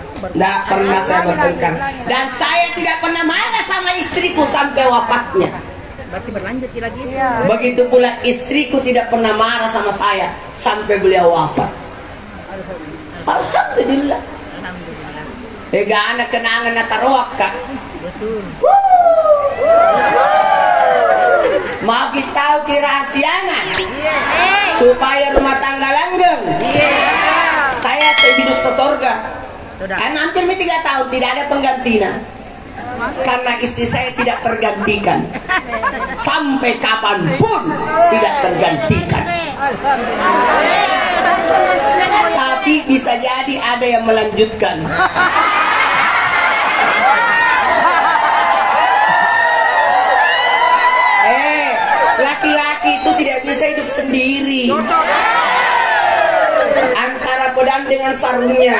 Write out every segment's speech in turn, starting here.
Tidak pernah saya bertengkar. Dan saya tidak pernah marah sama istriku sampai wafatnya. Berarti berlanjut lagi. Begitu pula istriku tidak pernah marah sama saya sampai beliau wafat. Alhamdulillah. Ega anak kenangan nataroak kak. Betul. Mau kita tahu kerahasiaan supaya rumah tangga langgeng. Saya hidup sesorga. Hampir 3 tahun tidak ada penggantinya. Karena istri saya tidak tergantikan. Sampai kapanpun tidak tergantikan. Tapi bisa jadi ada yang melanjutkan. Laki-laki itu tidak bisa hidup sendiri. Antara pedang dengan sarungnya.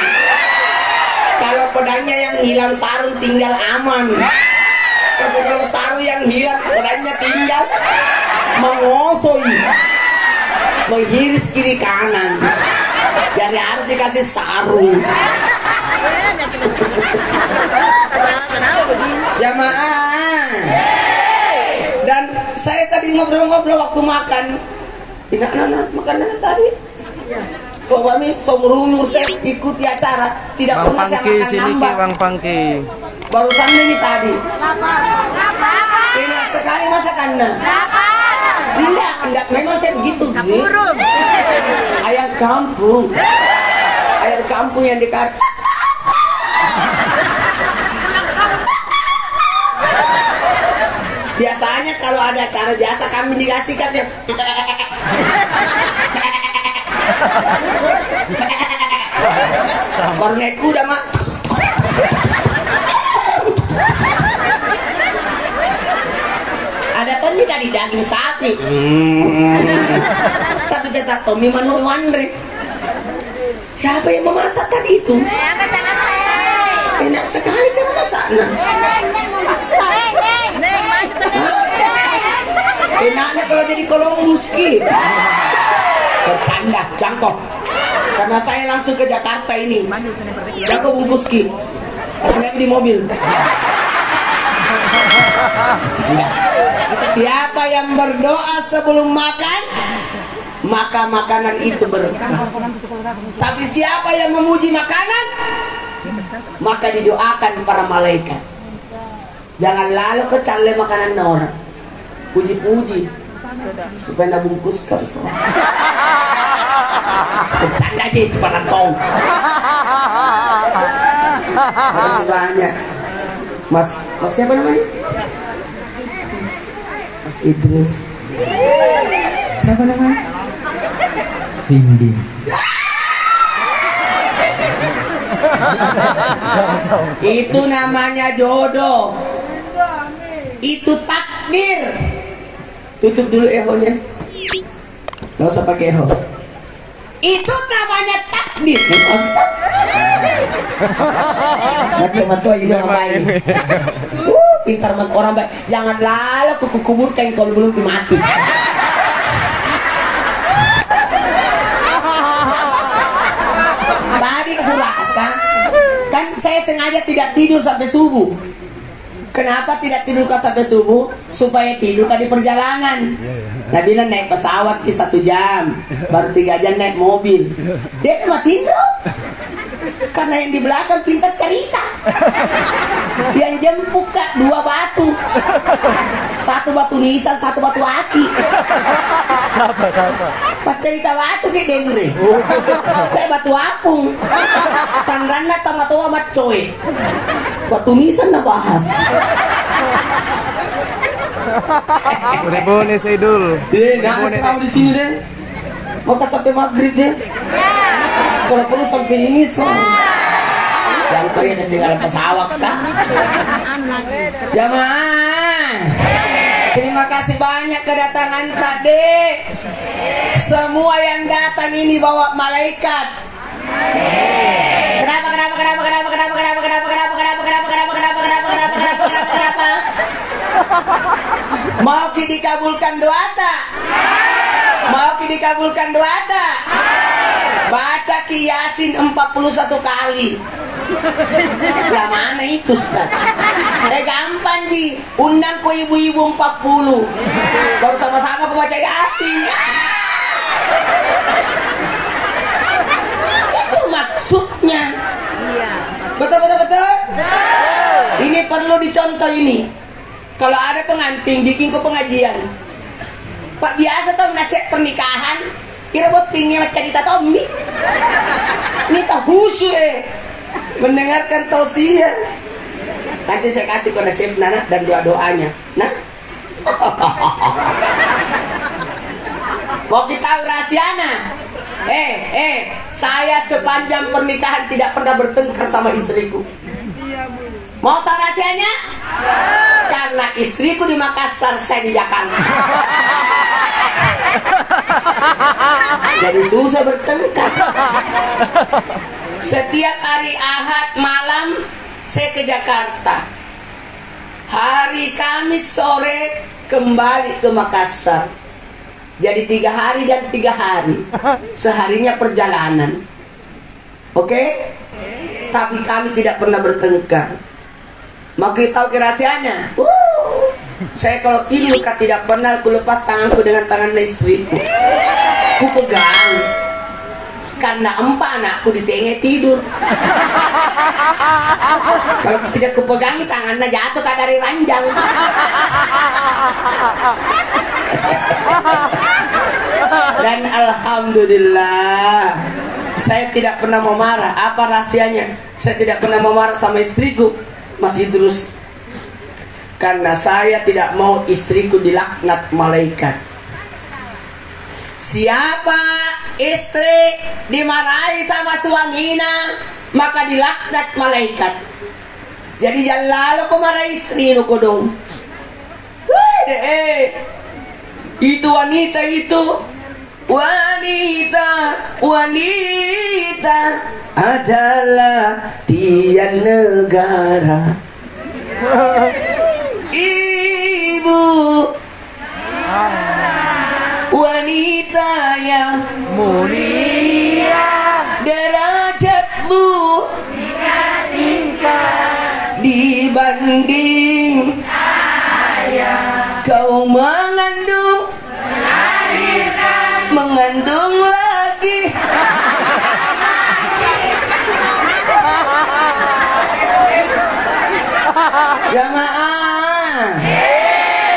Kalau pedangnya yang hilang, sarung tinggal aman. Tapi kalau sarung yang hilang, pedangnya tinggal mengosoi, menghiris kiri kanan. Jadi harus dikasih sarung. Jamaah. Dan saya tadi ngobrol-ngobrol waktu makan. Enak makanan tadi. Coba nih, seumur saya ikuti acara tidak Bang pernah saya Pangki, makan sini nambah. Bang Pangki. Barusan ini tadi. Enak sekali masakannya. Enggak, memang saya begitu. Ayam kampung yang dekat. Biasanya kalau ada acara biasa kami dikasihkan ya. Kornet kuda mak. Ada Tommy tadi daging sapi. Tapi tetap Tommy menu Andre. Siapa yang memasak tadi itu? Enak sekali cara masaknya. Enaknya kalau jadi Columbus ki. Bercanda, jangkok. Karena saya langsung ke Jakarta ini. Jangkok bungkus ki. Kasih lagi di mobil. Siapa yang berdoa sebelum makan, maka makanan itu berkah. Tapi siapa yang memuji makanan, maka didoakan para malaikat. Jangan lalu kecale makanan orang. Puji-puji supaya nak bungkuskan. Bercanda aja pada tong. Makasih banyak. Mas siapa namanya? Mas Idris. Siapa namanya? Vindi. Itu namanya jodoh. Itu takdir. Tutup dulu ehonya. Nggak usah pakai eho. Itu namanya takdir. Macam-macam ini orang baik. Pintar banget orang baik. Jangan lalu kuku kubur kalau belum mati. Tadi aku rasa kan saya sengaja tidak tidur sampai subuh. Kenapa tidak tidur sampai subuh? Supaya tidur di perjalanan. Nah bilang naik pesawat ke 1 jam, baru 3 jam naik mobil. Dia cuma tidur. Karena yang di belakang pintar cerita. Yang jemput kak 2 batu. 1 batu nisan, 1 batu aki. Pas cerita batu sih dengre. Saya batu apung. Tanrana tama-tama macoy. Batu nisan na bahas. Boleh Saidul. Nah, tahu di sini deh. Maka sampai maghrib deh. Kalau perlu sampai ini yang kalian tinggal pesawat kan? Jamaah, terima kasih banyak kedatangan tadi. Semua yang datang ini bawa malaikat. Kenapa? Mau dikabulkan doa tak? Mau dikabulkan doa tak? Baca Ki Yasin 41 kali. Lah mana itu Ustaz? Gampang Ji, undang ku ibu-ibu 40 baru sama-sama ku baca Yasin. Itu maksudnya. Iya. Betul. Ini perlu dicontoh ini. Kalau ada pengantin bikin ke pengajian. Pak biasa tuh nasihat pernikahan, kira botingnya macam cerita Tommy. Ini tak khusyuk mendengarkan tausiah. Nanti saya kasih ke resep Nana dan doa-doanya. Nah. Mau kita tahu rahasianya? Saya sepanjang pernikahan tidak pernah bertengkar sama istriku. Mau tahu rahasianya? Karena istriku di Makassar, saya di Jakarta. Jadi susah bertengkar. Setiap hari Ahad malam saya ke Jakarta. Hari Kamis sore kembali ke Makassar. Jadi 3 hari dan 3 hari. Seharinya perjalanan. Oke? Tapi kami tidak pernah bertengkar. Mau kita tahu rahasianya? Saya kalau tidur tidak pernah ku lepas tanganku dengan tangan istriku. Ku pegang. Karena 4 anakku di tengah tidur. Kalau tidak ku pegangi tangannya jatuh ke dari ranjang. Dan alhamdulillah saya tidak pernah memarah. Apa rahasianya? Saya tidak pernah memarah sama istriku. Masih terus. Karena saya tidak mau istriku dilaknat malaikat. Siapa istri dimarahi sama suaminya, maka dilaknat malaikat. Jadi jangan lalu kau marah istri lu kodong. Itu wanita itu. Wanita adalah tiang negara. Ibu wanita yang mulia, derajatmu dibanding ayah. Kau mengandung lagi. Jamaah.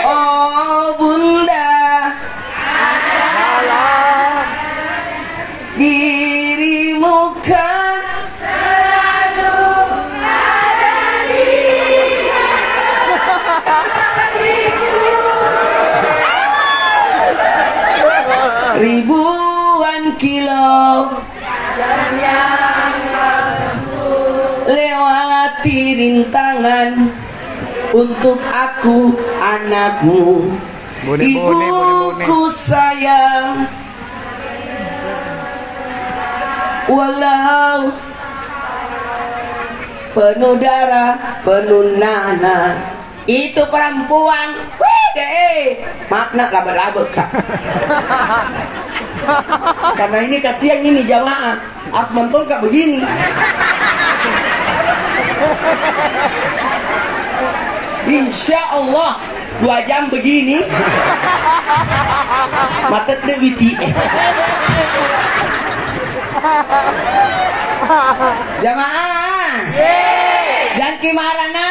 Oh bunda, dirimu kan selalu ada di hatiku. Ribuan kilo jalan yang lewati rintangan untuk aku anakmu. Ibuku sayang, walau penuh darah, penuh nanah. Itu perempuan. Makna labet-labet kak. Karena ini kasihan ini jamaah harus mentul kak begini. Insya Allah 2 jam begini mata witi. Jamaah jangan kimarana.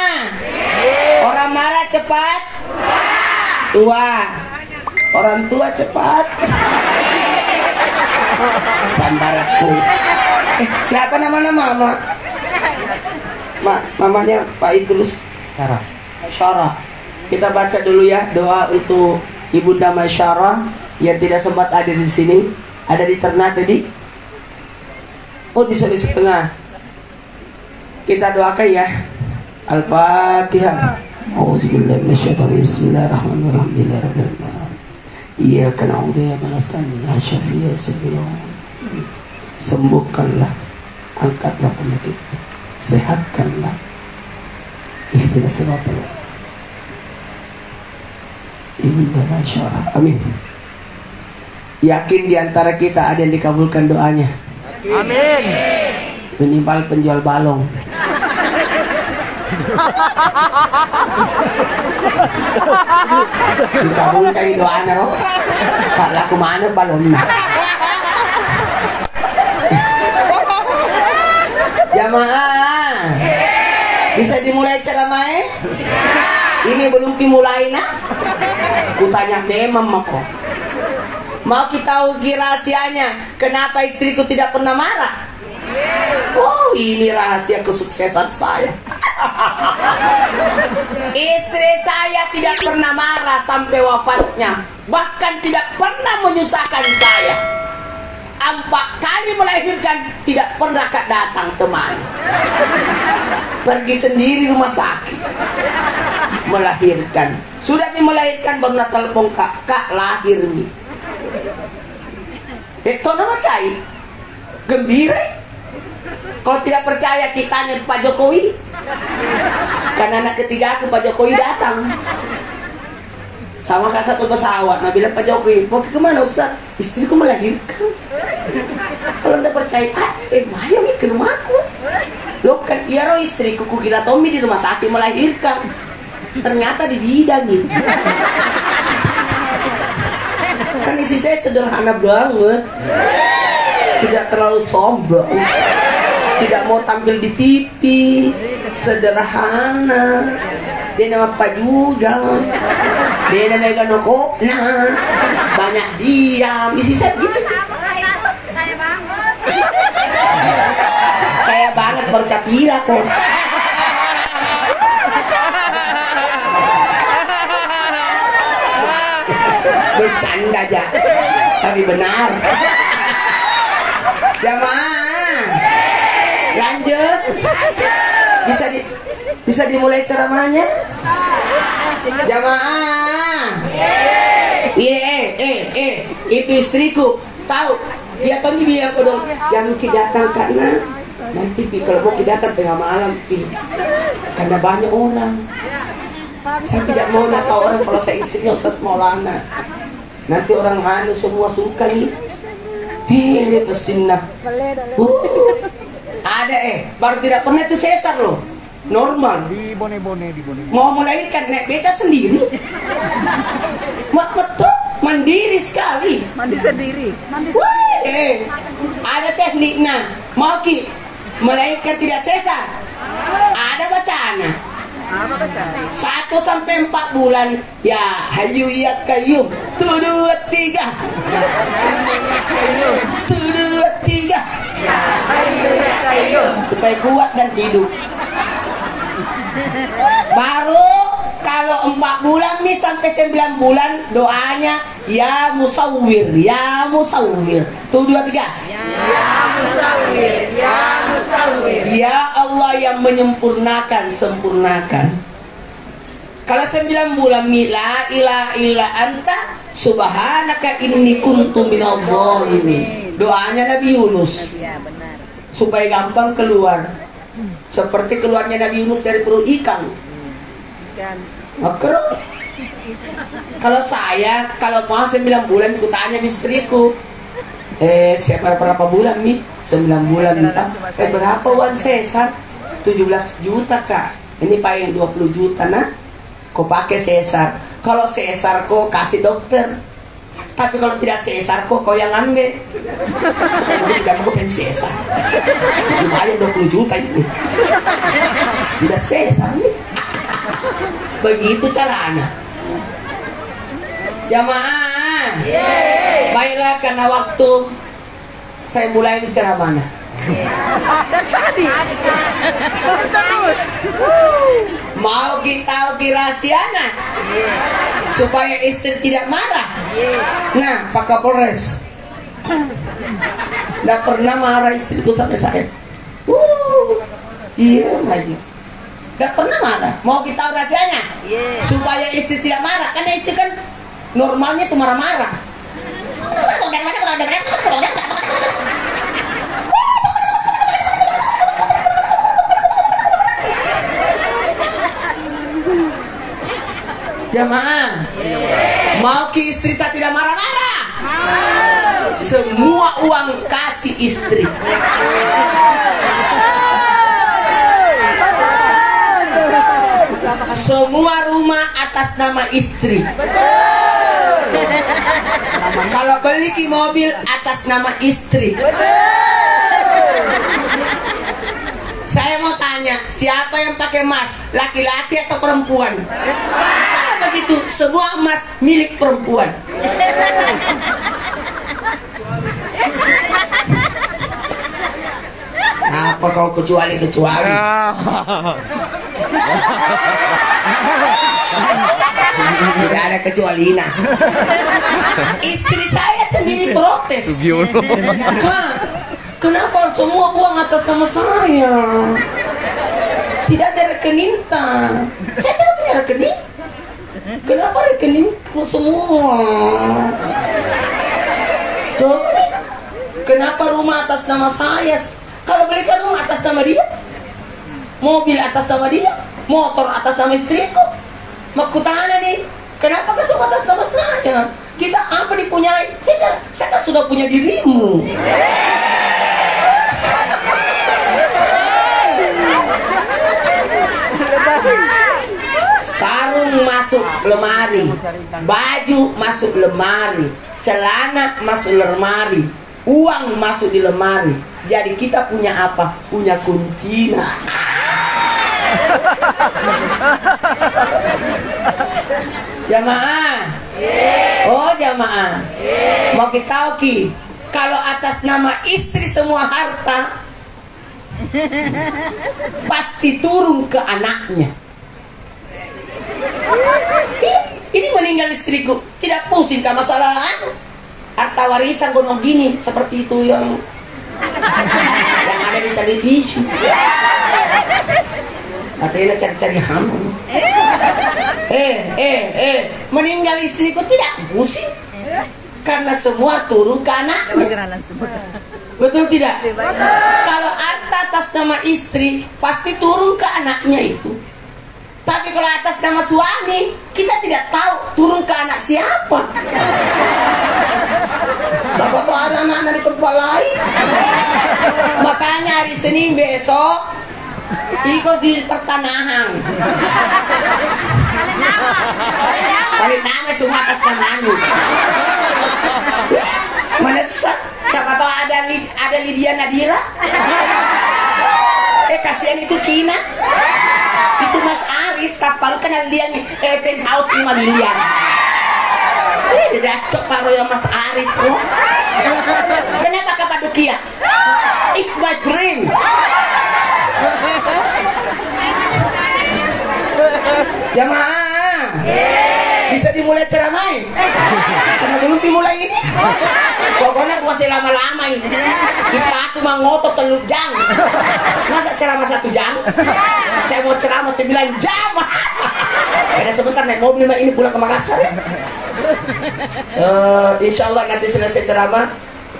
Orang marah cepat tua, orang tua cepat sambaratku. Siapa nama-nama mamanya Pak Idrus? Syarah. Kita baca dulu ya doa untuk Ibunda Masyarah yang tidak sempat ada di sini. Ada di Ternate tadi. Oh di sini setengah. Kita doakan ya. Al-Fatihah. Auzubillahi minasyaitonir rajim. Bismillahirrahmanirrahim. Iyyaka na'budu wa iyyaka nasta'in. Ya Syafi' ya Syafi'. Sembuhkanlah, angkatlah penyakit, sehatkanlah. Ihdinas siratal Ibunda Masyarah. Amin. Yakin diantara kita ada yang dikabulkan doanya. Amin. Minimal penjual balong. Dikabulkan doanya roh. Pak laku mana balon. Jamaah, bisa dimulai ceramahnya? Ini belum dimulai nah? Kutanya memang kok. Mau kita uji rahasianya? Kenapa istriku tidak pernah marah? Oh, ini rahasia kesuksesan saya. Istri saya tidak pernah marah sampai wafatnya, bahkan tidak pernah menyusahkan saya. 4 kali melahirkan tidak pernah kak datang teman. Pergi sendiri rumah sakit melahirkan. Sudah melahirkan baru nak telepon kak lahir nih. Itu nama cai gembira. Kalau tidak percaya kita tanya Pak Jokowi. Karena anak ketiga aku Pak Jokowi datang. Sama kak satu pesawat. Nah bilang Pak Jokowi, mau ke mana Ustaz? Istriku melahirkan. Kalau tidak percaya, Maya nih ke rumahku. Loh kan iya roh istriku, kukira Tommy di rumah sakit melahirkan. Ternyata di bidang gitu. Kan isi saya sederhana banget. Tidak terlalu sombong. Tidak mau tampil di TV. Sederhana. Dia nama Pak Judang. Dia nama Megano Kokna. Banyak diam. Isi saya gitu. Saya banget baru capira kok. Bercanda aja, tapi benar. Jamaah, lanjut. Bisa dimulai ceramahnya. Jamaah. Itu istriku. Tahu? Dia kan bilang aku dong, jangan datang karena nanti kalau mau datang tengah malam karena banyak orang. Saya tidak mau nak tahu orang kalau saya istrinya Ustaz Maulana. Nanti orang anu semua suka nih. Dia pesinah. Ada baru tidak pernah itu sesar loh. Normal. Di bone-bone. Mau melahirkan naik beta sendiri. Betul, mandiri sekali. Mandi sendiri. Ada tekniknya. Mau melahirkan tidak sesar. Ada bacaan. Apa baca? 1 sampai 4 bulan. Ya hayu ya kayyum. 1 2 3. 1 2 3. Ya hayu ya kayyum. Supaya kuat dan hidup. Baru kalau 4 bulan nih sampai 9 bulan doanya ya musawwir, ya musawwir. 1 2 3. Ya musawwir, ya musawwir. Ya Allah yang menyempurnakan, sempurnakan. Kalau 9 bulan la ilaha illa anta subhanaka inni kuntu minadh dhalimin. Doanya Nabi Yunus. Ya benar. Supaya gampang keluar. Seperti keluarnya Nabi Yunus dari perut ikan. Dan Makro. Kalau saya, kalau mau 9 bulan, aku tanya istriku, siapa berapa bulan nih? 9 bulan entah. Berapa uang sesar? 17 juta kak. Ini pak yang 20 juta nah. Kau pakai sesar. Kalau sesar kau kasih dokter. Tapi kalau tidak sesar kau yang ambil. Jadi kamu kau pengen sesar. Lumayan 20 juta ini. Tidak sesar nih. Begitu caranya. Jamaah. Baiklah karena waktu saya mulai bicara mana. dan tadi terus Mau kita rahasianya supaya istri tidak marah. Nah, Pak Kapolres, tidak pernah marah istriku sampai saya. Iya, Haji. Tidak pernah marah. Mau kita rahasianya supaya istri tidak marah. Karena istri kan normalnya itu marah-marah. Jamaah, mau ki istri tak tidak marah-marah? Semua uang kasih istri. Semua rumah atas nama istri. Kalau beli mobil atas nama istri. Saya mau tanya, siapa yang pakai emas? Laki-laki atau perempuan? Karena begitu, semua emas milik perempuan. Apa kau kecuali? Tidak ada kecuali. Nah, istri saya sendiri protes. Kak, kenapa semua uang atas nama saya? Tidak ada rekening tak? Saya tidak punya rekening. Kenapa rekeningku semua? Coba nih, kenapa rumah atas nama saya? Kalau belikan rumah atas nama dia, mobil atas nama dia, motor atas nama istriku. Maku tanya nih, kenapa ke semua atas nama saya? Kita apa dipunyai? Saya bilang, saya kan sudah punya dirimu. Sarung masuk lemari, baju masuk lemari, celana masuk lemari, uang masuk di lemari. Jadi kita punya apa? Punya kunci. Jamaah. Oh jamaah. Mau kita tahu ki, kalau atas nama istri semua harta pasti turun ke anaknya. Ini meninggal istriku, tidak pusing ke masalah harta warisan gunung gini seperti itu yang ada di televisi. Katanya cari-cari ham. Meninggal istriku tidak pusing karena semua turun ke anaknya. Betul tidak? Kalau harta atas nama istri pasti turun ke anaknya itu. Tapi kalau atas nama suami, kita tidak tahu turun ke anak siapa. Siapa tahu ada anak-anak di tempat lain. Makanya hari Senin besok ikut di pertanahan. Paling nama semua atas namamu. Menesak. Siapa tahu ada Lydia Nadira. Kasihan itu Kina. Itu Mas Aris, kapal kenal dia nih, penthouse 5 miliar. Tidak cocok paro yang Mas Aris loh. Kenapa Kapadokia? It's my dream. Jamaah, bisa dimulai ceramai? Karena belum dimulai ini. Pokoknya gua masih lama-lama ini. Kita tuh mau ngotot 3 jam. Masa ceramah 1 jam? Saya mau ceramah 9 jam. Karena sebentar naik mobil ini pulang ke Makassar. Insya Allah nanti selesai ceramah,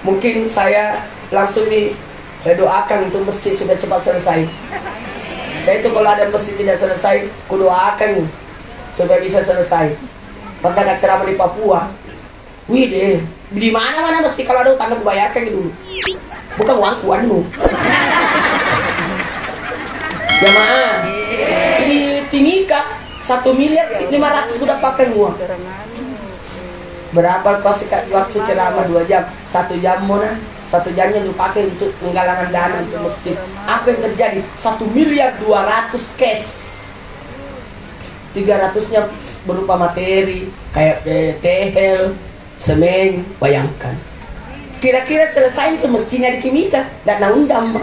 mungkin saya langsung saya doakan untuk masjid sudah cepat selesai. Saya itu kalau ada masjid tidak selesai, aku doakan supaya bisa selesai. Pernah ceramah di Papua. Wih deh, di mana-mana mesti kalau ada utang aku bayarkan dulu. Bukan uangku. Jamaah, ini Timika 1.500.000 udah pakai uang. Berapa pasti waktu ceramah 2 jam, 1 jam mana? 1 jamnya lu pakai untuk menggalangan dana untuk masjid. Apa yang terjadi? 1.200.000 cash. 300-nya berupa materi kayak tehel, semen, bayangkan. Kira-kira selesai itu mestinya di Timika dan undang.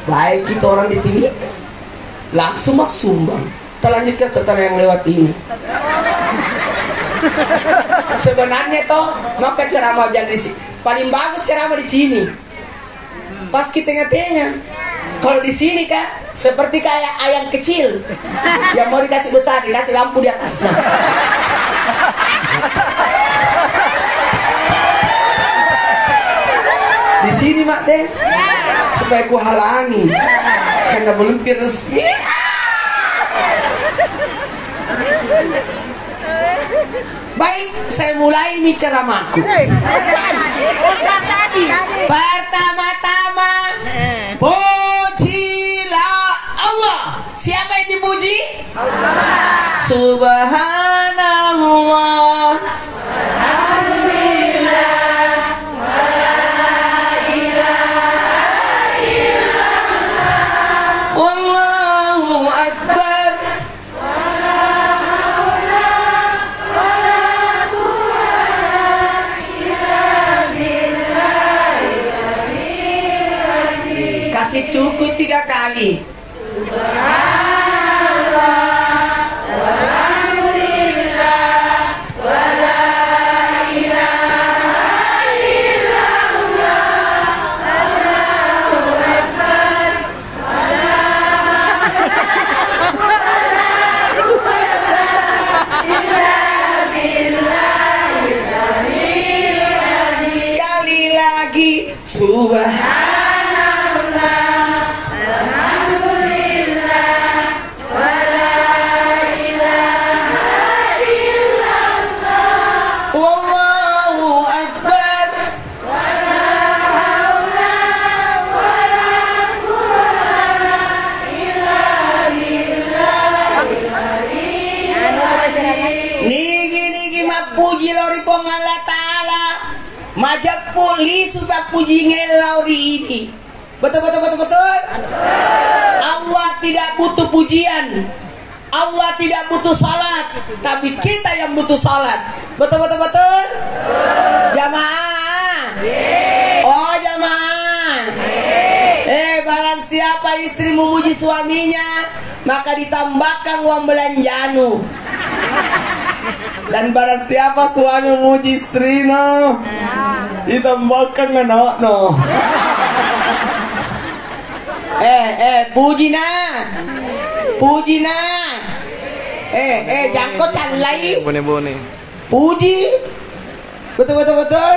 Baik kita orang di Timika langsung mas sumbang. Kita lanjutkan setelah yang lewat ini. Sebenarnya toh maka ceramah jangan di sini. Paling bagus ceramah di sini. Pas di tengah-tengah. Kalau di sini kak seperti kayak ayam kecil yang mau dikasih besar, dikasih lampu di atasnya. Di sini mak teh supaya ku halangi karena belum resmi. Baik, saya mulai nih ceramahku. Tadi. Pertama-tama, pujilah Allah. Siapa yang dipuji? Allah. Subhanallah. Wallahu Akbar. Kasih cukup 3 kali. Sekali lagi, Wallahu Akbar. Nigi mapuji lori pong Allah Ta'ala. Majak puli supaya puji ngelori ini. Betul. Allah tidak butuh pujian. Allah tidak butuh salat, tapi kita yang butuh salat. Betul. Jamaah. Oh jamaah. Barang siapa istri memuji suaminya, maka ditambahkan uang belanjanu. Dan barang siapa suami memuji istrinya, ditambahkan anak no. Puji na. Jangko canlai. Bone. Puji. Betul.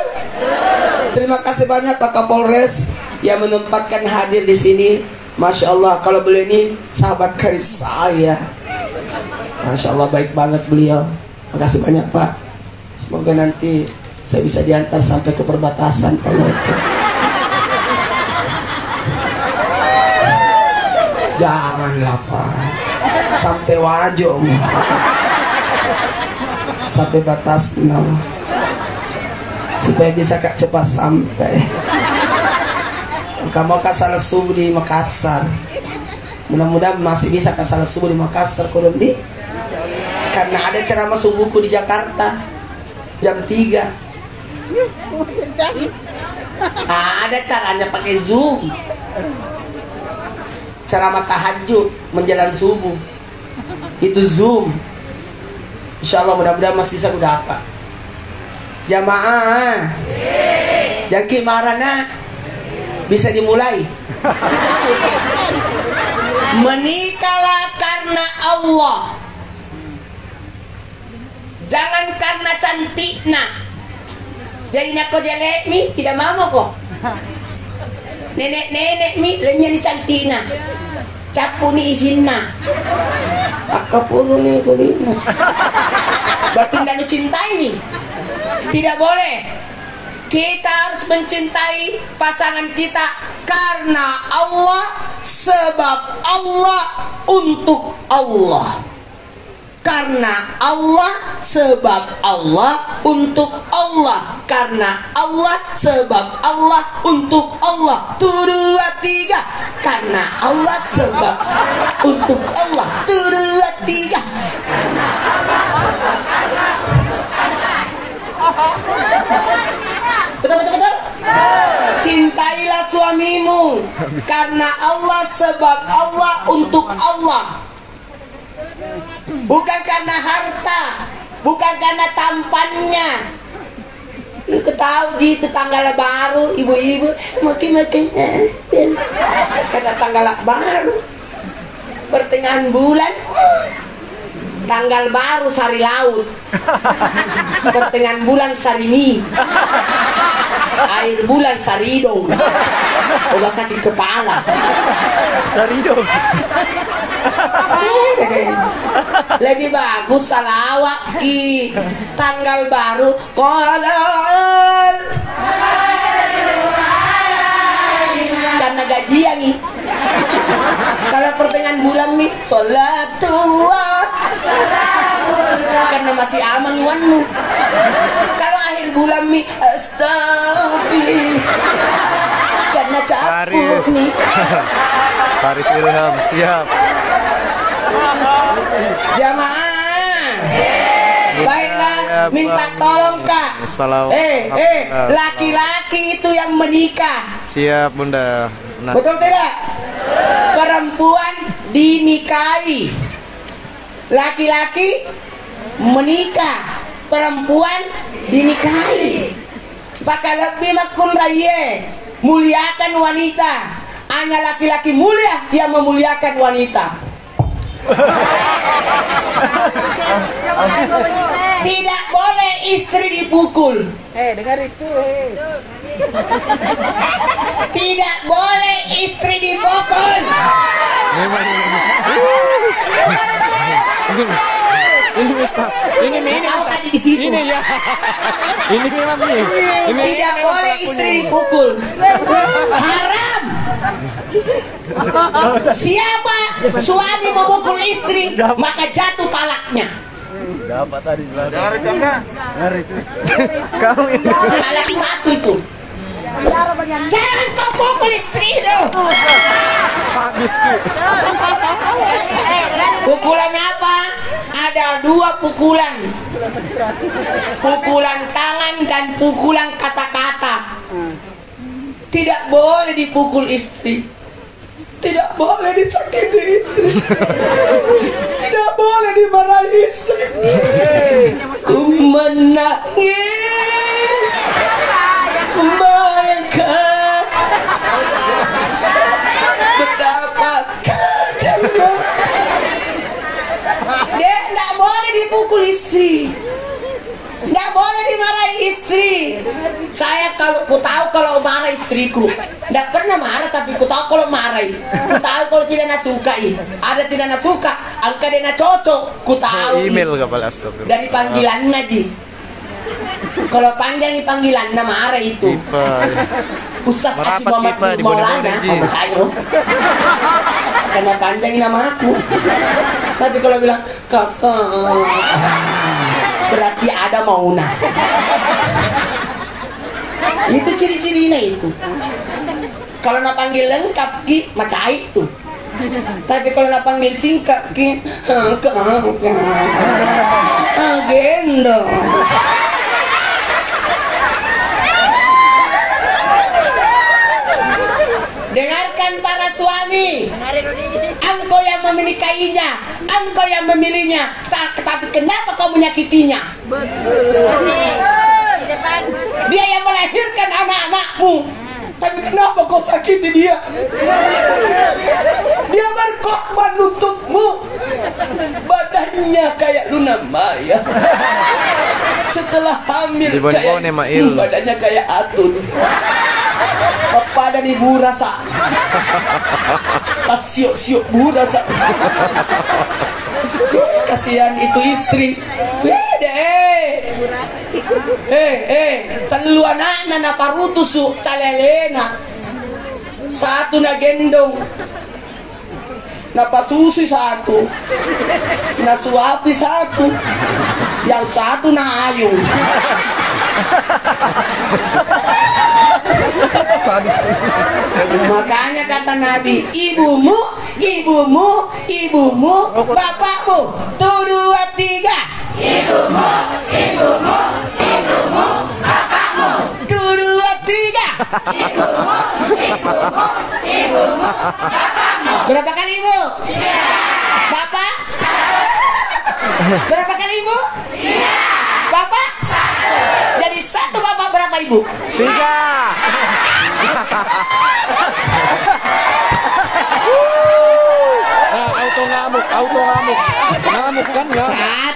Terima kasih banyak Pak Kapolres yang menempatkan hadir di sini. Masya Allah, kalau beliau ini sahabat karib saya. Masya Allah, baik banget beliau. Makasih banyak Pak. Semoga nanti saya bisa diantar sampai ke perbatasan Pak. Janganlah Pak. Sampai Wajo, sampai batas 6, supaya bisa cepat sampai. Kamu ke salat subuh di Makassar. Mudah-mudahan masih bisa ke salat subuh di Makassar kurang di. Karena ada ceramah subuhku di Jakarta jam 3. Ada caranya pakai Zoom. Ceramah tahajud menjelang subuh. Itu Zoom. Insya Allah mudah-mudahan masih bisa udah apa. Jamaah. Jaki marana bisa dimulai. Menikahlah karena Allah. Jangan karena cantiknya. Jadi nak kau jelek mi tidak mau kok. Nenek mi lenyani cantiknya. Capu ni isinna. Akapuru ni kulina. Berarti tidak cintai nih. Tidak boleh. Kita harus mencintai pasangan kita karena Allah, sebab Allah, untuk Allah. Karena Allah, sebab Allah, untuk Allah. Karena Allah, sebab Allah, untuk Allah. 2, 3. Karena Allah, sebab untuk Allah. 2, 3. Betul. Cintailah suamimu karena Allah, sebab Allah, untuk Allah. Bukan karena harta, bukan karena tampannya. Lu ketahui ji tetangga baru, ibu-ibu makin karena tanggal baru, pertengahan bulan, tanggal baru sari laut, pertengahan bulan sari mie, air bulan saridong, obat sakit kepala, saridong. Lebih bagus salawat ki tanggal baru kolol karena gajian nih. Kalau pertengahan bulan nih sholatullah karena masih aman iwanmu. Kalau akhir bulan nih astagfirullah karena capek nih. Faris Ilham siap. Jamaah, baiklah, minta tolong kak. Laki-laki itu yang menikah. Siap bunda. Nah. Betul tidak? Perempuan dinikahi, laki-laki menikah, perempuan dinikahi. Pakai lebih makun raya, muliakan wanita. Hanya laki-laki mulia yang memuliakan wanita. Tidak boleh istri dipukul. Dengar itu. Tidak boleh istri dipukul. Ini Ustaz. Ini ya. Ini memang nih. Tidak boleh istri dipukul. Haram. Siapa suami memukul istri maka jatuh talaknya. Dapat tadi. Talak satu itu. Jangan kau pukul istri dong. Habis. Pukulan apa? Ada dua pukulan. Pukulan tangan dan pukulan kata-kata. Tidak boleh dipukul istri. Tidak boleh disakiti istri. Tidak boleh dimarahi istri. Ku menangis membayangkan betapa kejamnya. Dek, tidak boleh dipukul istri. Tidak boleh dimarahi istri. Saya kalau ku tahu kalau marah istriku, tidak pernah marah tapi ku tahu kalau marah. Ku tahu kalau tidak nak suka. Ada tidak nak suka, angka dia nak cocok. Ku tahu. Email kepala astagfirullah. Dari panggilan aja. Kalau panjang panggilan nama marah itu. Ustaz Haji Muhammad Maulana, percaya. Karena panjang nama aku. Tapi kalau bilang kakak, berarti ada mauna. Itu ciri-cirinya itu. Kalau nak panggil lengkap ki macai itu. Tapi kalau nak panggil singkat ki gendong. Dengarkan para suami, engkau yang menikahinya, engkau yang memilihnya, tapi kenapa kau menyakitinya? Dia yang melahirkan anak-anakmu, tapi kenapa kau sakiti dia? Dia berkorban untukmu, badannya kayak Luna Maya. Setelah hamil kayak badannya kayak Atun. Kepada nih bu rasa, tas siok bu rasa. Kasihan itu istri. Telu anak na parutusu calelena. Satu na gendong. Napasusi satu, nasuapi satu, yang satu na ayung. Makanya kata Nabi, ibumu, bapakmu, 1, 2, 3. Ibumu, bapakmu, 1, 2, 3. Ibumu, bapakmu. Berapa kali ibu? 3. Bapak? 1. Berapa kali ibu? 3. Bapak? 1. Jadi 1 bapak berapa ibu? 3. Auto ngamuk kan ya?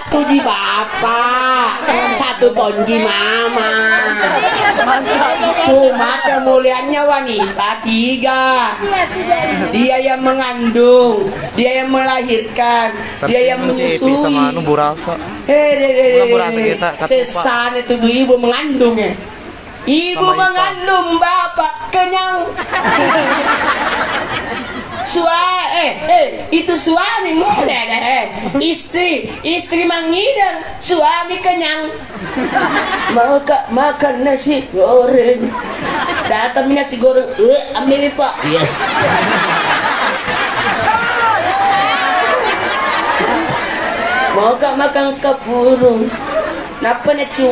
1 ji bapak, 1 tonji mama. Cuma kemuliaannya wanita 3. Dia yang mengandung, dia yang melahirkan, dia yang menyusui. Sama anu burasa. Sesan itu ibu mengandung ya. Ibu Sama mengandung, bapak kenyang. Itu suami istri mengidang, suami kenyang. Mau kak makan nasi goreng? Datang nasi goreng, ambil pak. Yes. Mau kak makan kapurung? Napa nasi?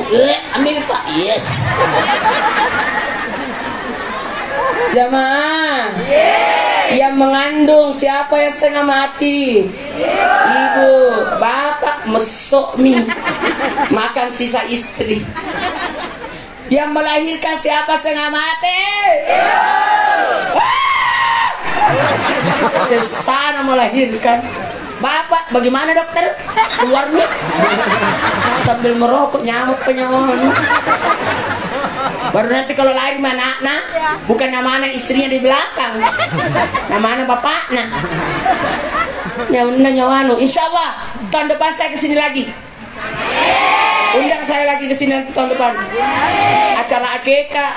Ambil pak. Yes. Jamaah. Yang mengandung siapa yang setengah mati? Ibu. Bapak mesok mie makan sisa istri. Yang melahirkan siapa setengah mati? Sesana melahirkan. Bapak bagaimana dokter? Keluar nih sambil merokok, nyamuk penyawaan. Baru nanti kalau lahir mana anak, bukan nama anak istrinya di belakang, nama anak bapaknya. Nyawanu, insya Allah tahun depan saya kesini lagi. Undang saya lagi kesini nanti tahun depan. Acara akikah.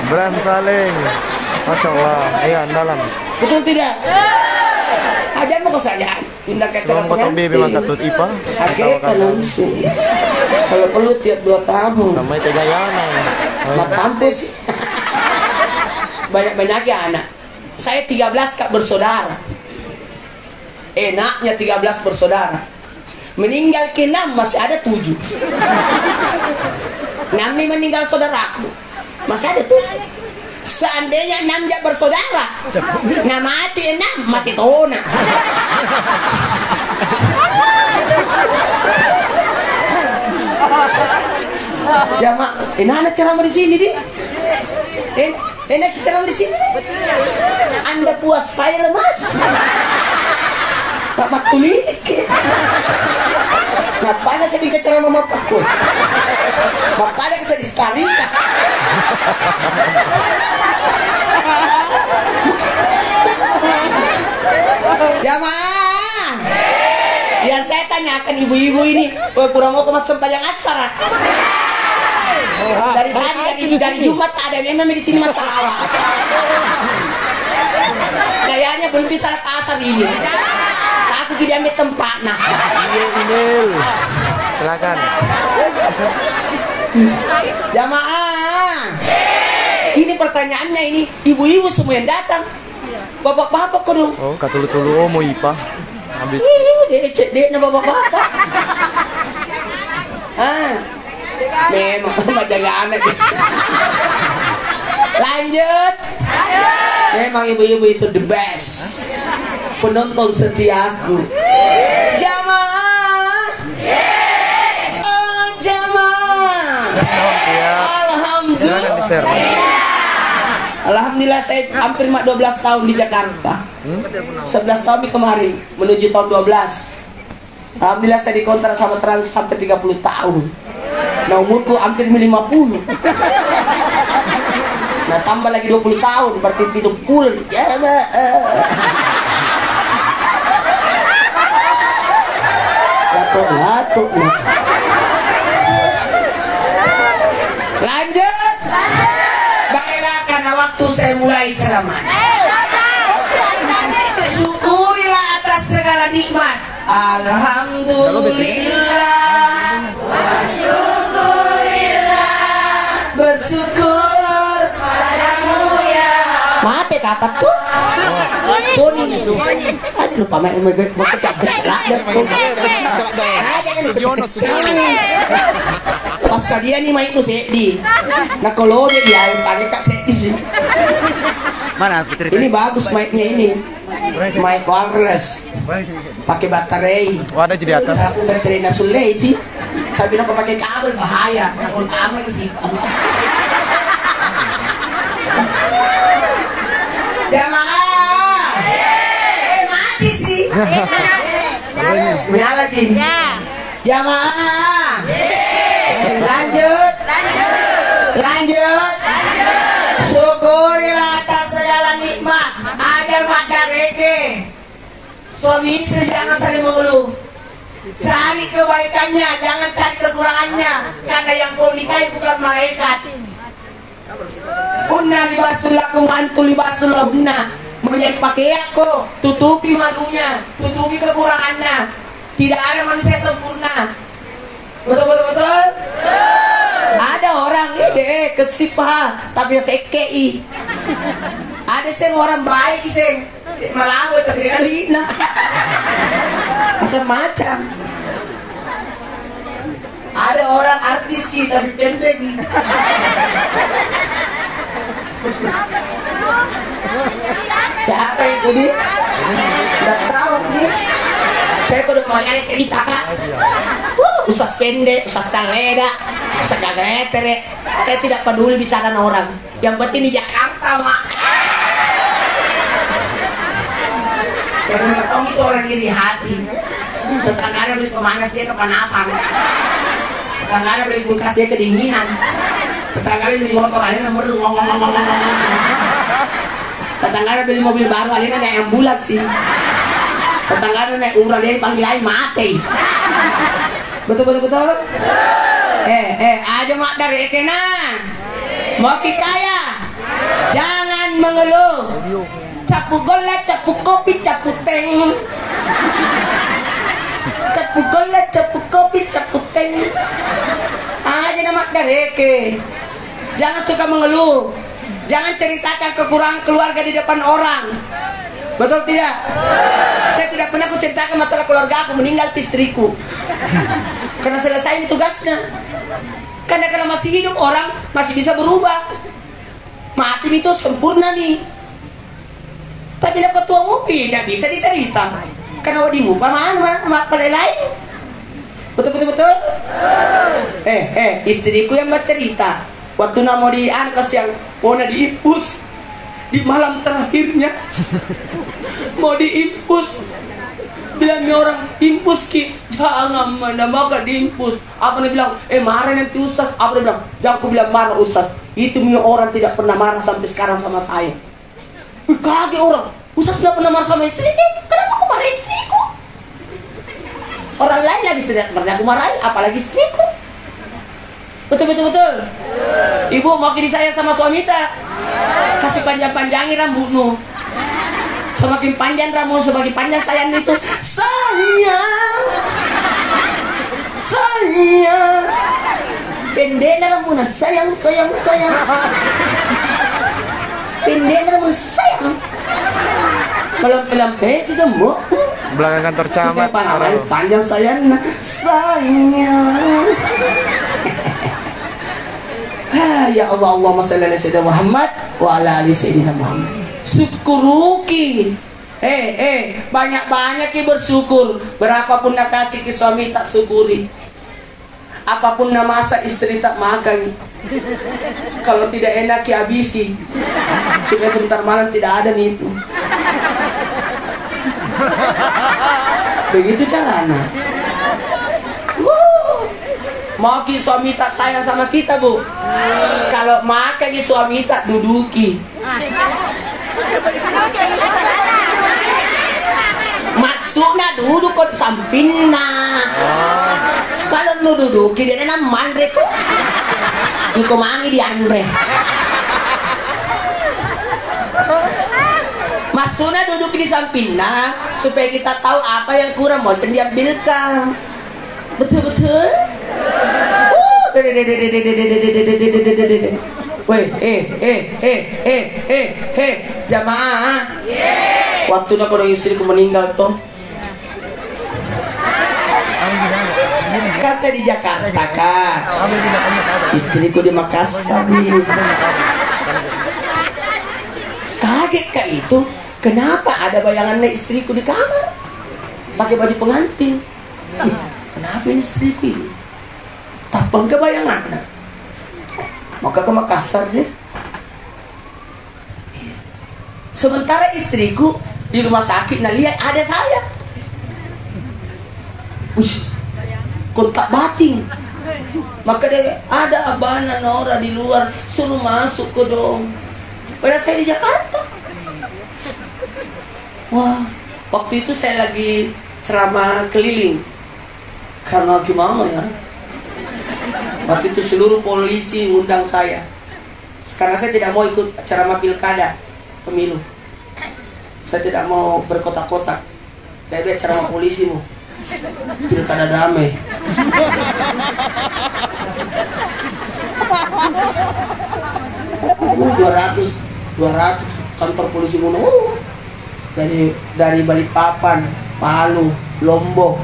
Bram Saling. Masya Allah. Iya, andalan. Betul tidak? Aja mau kesalahan. Undang ke acara pengantin. IPA. Akikah nanti. Kalau perlu tiap 2 tahun. Sama itu gayana. Mak kampus. Banyak ya anak. Saya 13 kak bersaudara. Enaknya 13 bersaudara. Meninggal ke 6 masih ada 7. Nami meninggal saudaraku, masih ada 7. Seandainya 6 jak bersaudara, nah mati 6, mati tona. Ya mak, enak ceramah di sini di. Enak ceramah di sini. Anda puas, saya lemas. Pak Makulik. Ngapain saya dikejar sama bapakku? Bapaknya saya distarika. Jamaah, yang saya tanyakan ibu-ibu ini, kurang mau ke masuk panjang acara. Dari tadi dari Jumat tak ada memang di sini masalah. Kayaknya belum bisa asar ini. Aku tidak ambil tempat nah. Email. Silakan. Jamaah. Ini pertanyaannya ini, ibu-ibu semua yang datang. Bapak-bapak kok dong. Oh, katulu-tulu mau IPA. Habis. Dia bapak-bapak. Memang jaga anak. Lanjut. Memang ibu-ibu itu the best. Penonton setiaku. Jamaah. Oh, jamaah. Alhamdulillah. Alhamdulillah saya hampir 12 tahun di Jakarta. 11 tahun kemarin menuju tahun 12. Alhamdulillah saya dikontrak sama Trans sampai 30 tahun. Nah umurku hampir 50. Nah tambah lagi 20 tahun berarti 70. Lato. Lanjut. Baiklah karena waktu saya mulai ceramah. Syukurilah atas segala nikmat. Alhamdulillah. Bersyukur padamu ya. Mati kapat tuh. Tony itu. Aduh lupa main kecak-kecak dah. Sugiono. Pas dia nih main itu Sedi. Nah kalau dia yang pakai Kak Sedi sih. Mana Putri? Ini bagus mic-nya ini. Mic wireless. Pakai baterai. Oh, ada jadi atas. Aku baterai Nasulay sih. Tapi aku pakai kabel bahaya. Kalau kabel sih. Jamaah. Mati sih. Menyala sih. Jamaah. Lanjut. Syukurilah atas segala nikmat. Agar pada reke. Suami istri jangan saling mengeluh. Cari kebaikannya, jangan cari kekurangannya. Karena yang kau nikahi bukan malaikat. Kunna libasul lakum antum libasul lahunna. Menjadi pakaianku, tutupi malunya, tutupi kekurangannya. Tidak ada manusia sempurna. Betul. Ada orang ini kesipah tapi sekei. Ada sing orang baik sing malawe tapi kalina. Macam-macam. Ada orang artis sih tapi pendek. Siapa itu dia? Tidak tahu dia. Saya kudu mau nyari cerita kak. Usas pendek, usas kaleda, usas gagretere. Saya tidak peduli bicara orang. Yang penting di Jakarta mak. Karena kamu itu orang iri hati. Tetangga beli pemanas dia kepanasan. Tetangga beli kulkas dia kedinginan. Tetangga beli motor aja nomor ngomong. Tetangga beli mobil baru aja ada ambulans sih. Tetangga naik umrah dia panggil aja mati. Betul. Aja mak dari Ekena. Mau kaya. Jangan mengeluh. Capuk gula, capuk kopi, capuk teng. Capuk gula, capuk kopi, capuk teng. Aja nama dari Eke. Jangan suka mengeluh. Jangan ceritakan kekurangan keluarga di depan orang. Betul tidak? Saya tidak pernah ceritakan masalah keluarga aku meninggal istriku. Karena selesai tugasnya. Karena kalau masih hidup orang masih bisa berubah. Mati itu sempurna nih. Tapi nak ketua mupi tidak bisa dicerita. Karena di muka mana pelelai. Betul. Istriku yang bercerita. Waktu nak mau diangkas yang mau diimpus di malam terakhirnya. Mau diimpus. Bilangnya orang impus ki. Jangan mana maka diimpus. Apa dia bilang? Marah nanti Ustaz. Apa dia bilang? Jangan aku bilang marah Ustaz. Itu punya orang tidak pernah marah sampai sekarang sama saya. Kaget orang. Ustaz tidak pernah marah sama istri. Kenapa aku marah istriku? Orang lain lagi tidak pernah aku marahin, apalagi istriku. Betul. Ibu mau kini saya sama suami tak? Kasih panjang-panjangin rambutmu. Semakin panjang rambut, semakin panjang sayang itu. Sayang. Pendek rambutnya sayang. Pendek rambut sayang. Pelan-pelan kita mau. Belakang kantor camat. Panjang sayang. Ya Allah, Allahumma shalli ala sayyidina Muhammad wa ala ali sayyidina Muhammad. Syukuruki. Banyak-banyak ki bersyukur. Berapapun nak kasih ke suami tak syukuri. Apapun nak masak istri tak makan. Kalau tidak enak ki habisi. Supaya sebentar malam tidak ada nih itu. Begitu caranya. Mau ki suami tak sayang sama kita bu. Kalau makan ki suami tak duduki. Maksudnya duduk kok sampingna. Kalau lu duduki dia nama mandre kok. Iko mangi di andre. Maksudnya duduk di sampingna supaya kita tahu apa yang kurang mau diambilkan. Betul. Woi, jamaah. Waktu nak orang istriku meninggal toh. Kan saya di Jakarta kak. Istriku di Makassar. Kaget kak itu. Kenapa ada bayangannya istriku di kamar? Pakai baju pengantin. Kenapa ini istriku ini? Tapang ke bayangannya. Maka ke Makassar deh. Sementara istriku di rumah sakit, nah lihat ada saya. Kontak batin. Maka dia ada abana Nora di luar, suruh masuk ke dong. Padahal saya di Jakarta. Wah, waktu itu saya lagi ceramah keliling. Karena gimana ya? Waktu itu seluruh polisi undang saya. Karena saya tidak mau ikut ceramah pilkada pemilu. Saya tidak mau berkotak-kotak. Saya biar ceramah polisi mau. Pilkada damai. 200 kantor polisi Mono. Dari Balikpapan, Palu, Lombok,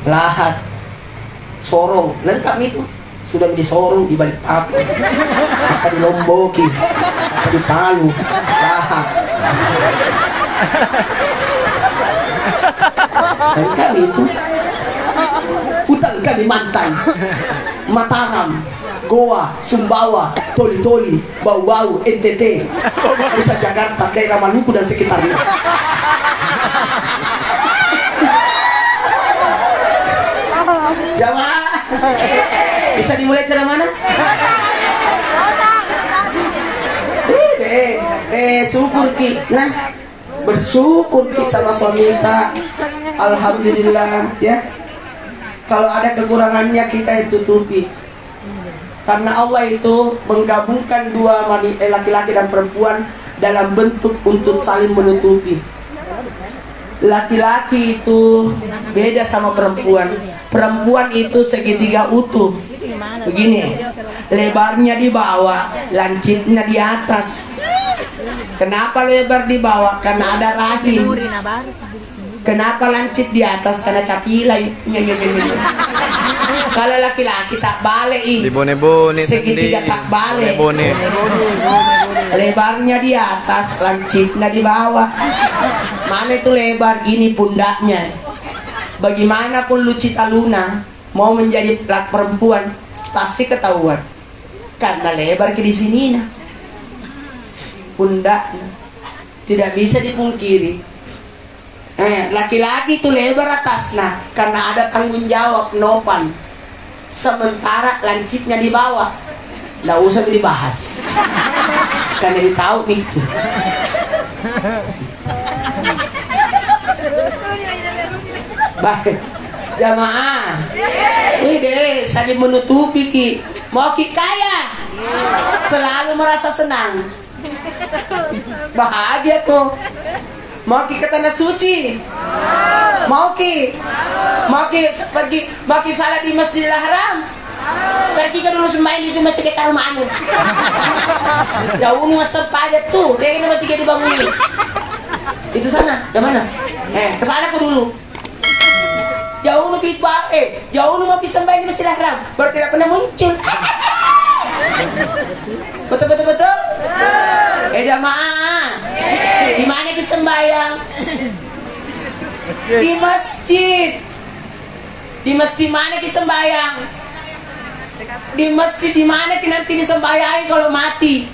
Lahat, Sorong, lengkap itu. Sudah di Sorong, di Balikpapan, apa di Lombok, apa di Palu, Lahat. Lengkap itu. Hutan Kalimantan, Mataram, Goa, Sumbawa, Toli-Toli, Bau-Bau, NTT, Desa Jakarta, daerah Maluku dan sekitarnya. Jamaah, bisa dimulai cara mana? Syukur ki, nah bersyukur ki sama suami kita, alhamdulillah ya. Kalau ada kekurangannya kita tutupi. Karena Allah itu menggabungkan dua laki-laki dan perempuan dalam bentuk untuk saling menutupi. Laki-laki itu beda sama perempuan. Perempuan itu segitiga utuh. Begini, lebarnya di bawah, lancipnya di atas. Kenapa lebar di bawah? Karena ada rahim. Kenapa lancip di atas? Karena capilai. Kalau laki-laki tak balik ini. Segitiga tak balik. Lebarnya di atas, lancipnya di bawah. Mana itu lebar? Ini pundaknya. Bagaimanapun Lucita Luna mau menjadi laki perempuan, pasti ketahuan. Karena lebar ke di sini nah. Pundaknya tidak bisa dipungkiri. Laki-laki itu lebar atas nah, karena ada tanggung jawab nopan. Sementara lancipnya di bawah, nggak usah dibahas. Karena ditahu nih. Baik, jamaah. Wih deh, saling menutupi ki. Mau ki kaya, selalu merasa senang, bahagia tuh. Mau ki ke tanah suci? Mau ki pergi salat di Masjidil Haram? Pergi ke dulu sembahyang di masjid kita rumah anu. Jauh nuasa pada tuh, dia ini masih jadi bangun ini. Itu sana, ke mana? Ke sana ke dulu. Jauh lebih jauh lu mau sembahyang di Masjidil Haram, baru tidak pernah muncul. Betul. Jamaah. Di mana kita sembahyang? Di masjid. Di masjid mana kita sembahyang? Di masjid di mana kita nanti disembahyang kalau mati?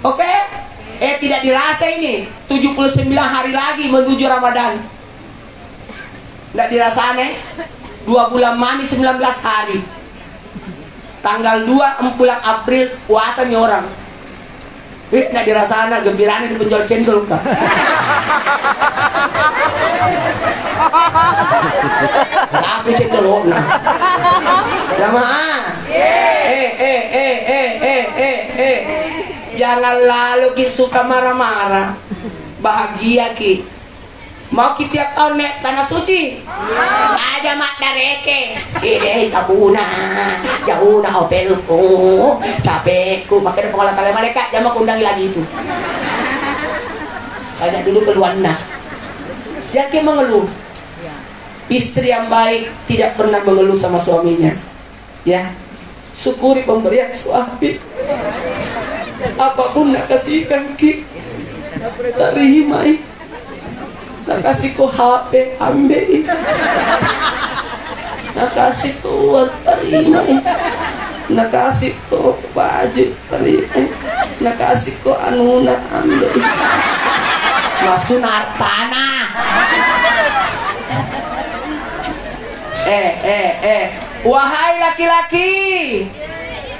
Oke? Tidak dirasa ini 79 hari lagi menuju Ramadan. Tidak dirasa 2 bulan mani 19 hari. Tanggal 2 bulan April puasa nih orang. Nggak dirasana, gembiranya di penjual cendol kak. Aku cendol nah. Jamaah. Jangan lalu kita suka marah-marah. Bahagia ki. Mau kita tiap tahun nek tanah suci? Aja mak dareke. Ide tabuna, jauh na opelku, capekku. Pakai pengolah kalian malaikat, jangan kundangi lagi itu. Kayak dulu keluar nah. Jangan mengeluh. Istri yang baik tidak pernah mengeluh sama suaminya. Ya, syukuri pemberian suami. Apapun nak kasihkan ki, terima. Nak kasih ko HP ambil, nak kasih ko terima, nak kasih ko baju terima, nak kasih ko anuna ambil. Masuk nartana. Wahai laki-laki,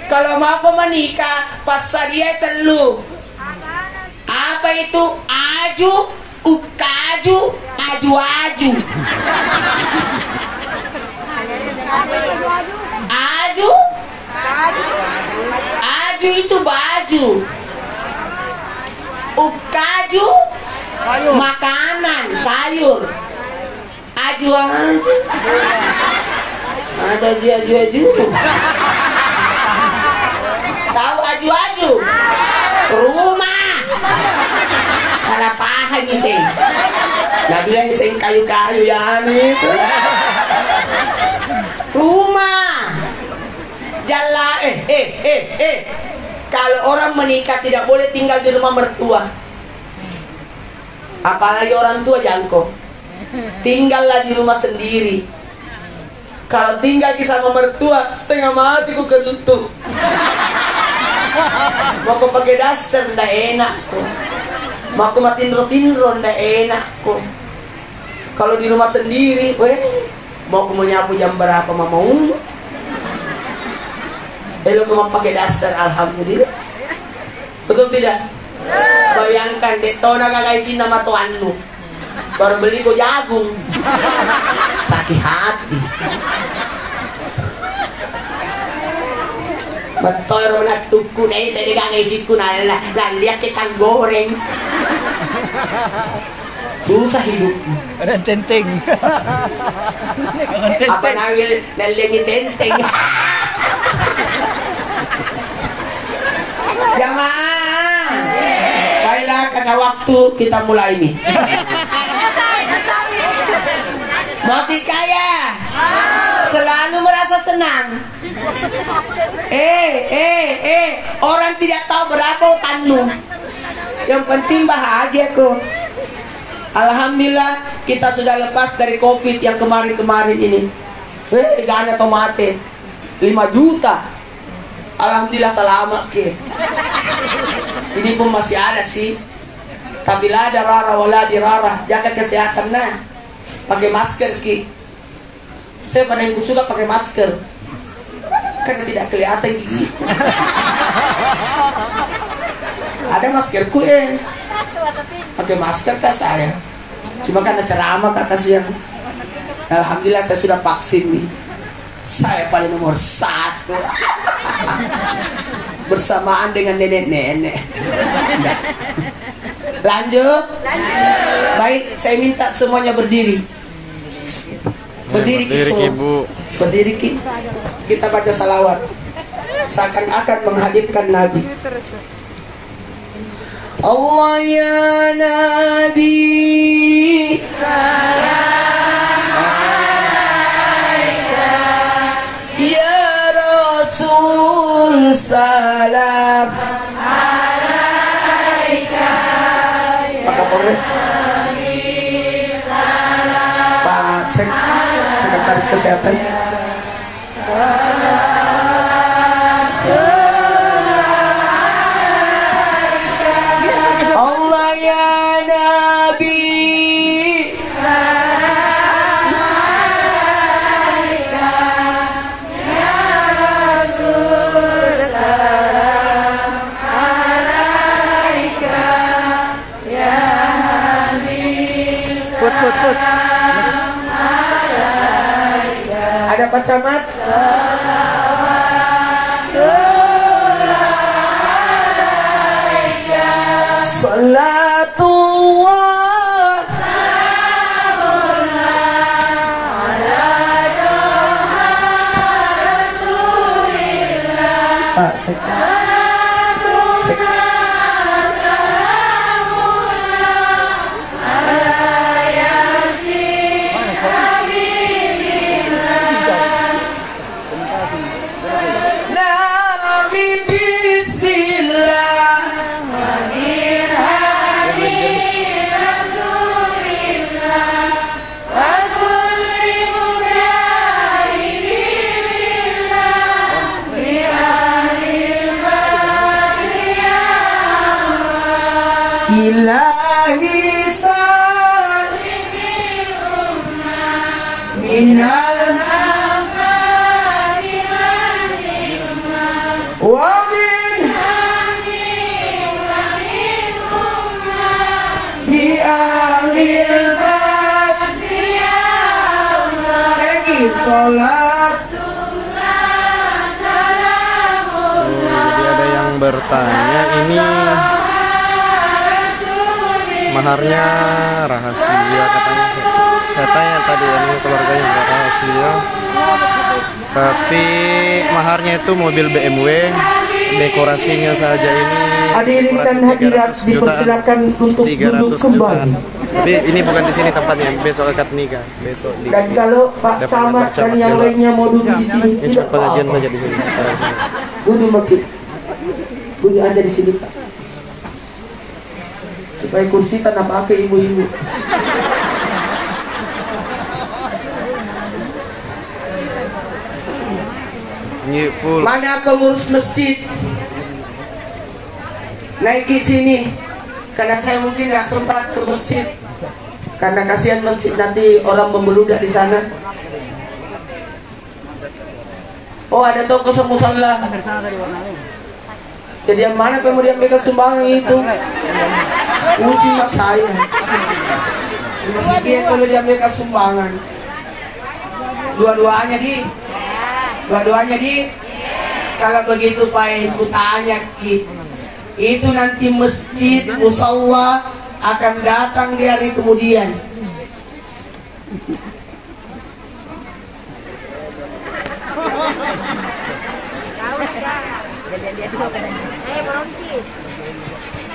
kalau mau kau menikah, pasaria telu. Apa itu? Aju, ukaju, aju-aju. Aju, aju itu baju. Ukaju, makanan, sayur. Aju-aju. Ada aju-aju. Tahu aju-aju? Rumah. Salah paham ni sih. Nah bilang sih kayu-kayu ya nih. Rumah. Jalan. Kalau orang menikah tidak boleh tinggal di rumah mertua. Apalagi orang tua jangkau. Tinggallah di rumah sendiri. Kalau tinggal sama mertua, setengah mati ku kelutuk. Mau ku pakai daster, ndak enak ku. Mau ku matinro-tinro, ndak enak ku. Kalau di rumah sendiri, mau ku menyapu jam berapa mau? Kalau ku mau pakai daster, alhamdulillah. Betul tidak? Bayangkan, dek tona kakak isi nama tuanmu. Baru beli ku jagung. Sakit hati. Betul mana tuku nih tadi gak ngisiku lah lihat kecang goreng. Susah hidup. Ada tenteng. Apa nangil naliangi tenteng. Jamaah, baiklah karena waktu kita mulai nih. Mati kaya, selalu merasa senang. Orang tidak tahu berapa utangmu. Yang penting bahagia kok. Alhamdulillah kita sudah lepas dari COVID yang kemarin-kemarin ini. Gana tomate 5 juta. Alhamdulillah selamat ke. Ini pun masih ada sih. Tapi la darara wala dirara. Jaga kesehatan nah. Pakai masker ki. Saya paling suka pakai masker. Karena tidak kelihatan gigiku. Ada maskerku pakai masker kah saya? Cuma karena ceramah kak kasihan. Alhamdulillah saya sudah vaksin nih. Saya paling nomor 1. Bersamaan dengan nenek-nenek. Lanjut. Baik, saya minta semuanya berdiri. Berdiri Ibu. Berdiri Ki. Kita baca salawat. Seakan-akan menghadirkan Nabi. Allah ya Nabi salam alaika, ya Rasul salam alaika, Pak Kapolres, Pak Sekretaris Kesehatan. Allah ya Nabi salam alaika, ya Rasul salam alaika, ya Habib salam alaika. Ada Pak Camat? Salatullah salamullah ala doha rasulillah. Pak salatullah salamullah ala yasin habibillah. Nabi bismillah ilahi salim minal sholat. Jadi ada yang bertanya, ini maharnya rahasia katanya. Saya tanya tadi, ini keluarganya nggak rahasia, tapi maharnya itu mobil BMW, dekorasinya saja ini. Hadirin dan hadirat dipersilakan untuk duduk kembali. Tapi ini bukan di sini tempatnya, besok akad nikah, besok di. Dan kalau Pak Camat dan yang lainnya mau duduk di sini, Ini tidak cuma pengajian apa-apa. saja di sini. Duduk makin, duduk aja di sini Pak. Supaya kursi tanah pakai ibu-ibu. Ini full. Mana pengurus masjid? Naik ke sini. Karena saya mungkin nggak sempat ke masjid. Karena kasihan masjid nanti orang membeludak di sana. Oh, ada toko musala. Jadi yang mana yang mau diambilkan sumbangan itu? Muslimat saya. Di masjid dia kalau diambilkan sumbangan. Dua-duanya di. Dua-duanya di. Kalau begitu Pak, ku tanya Ki, itu nanti masjid musalla akan datang di hari kemudian.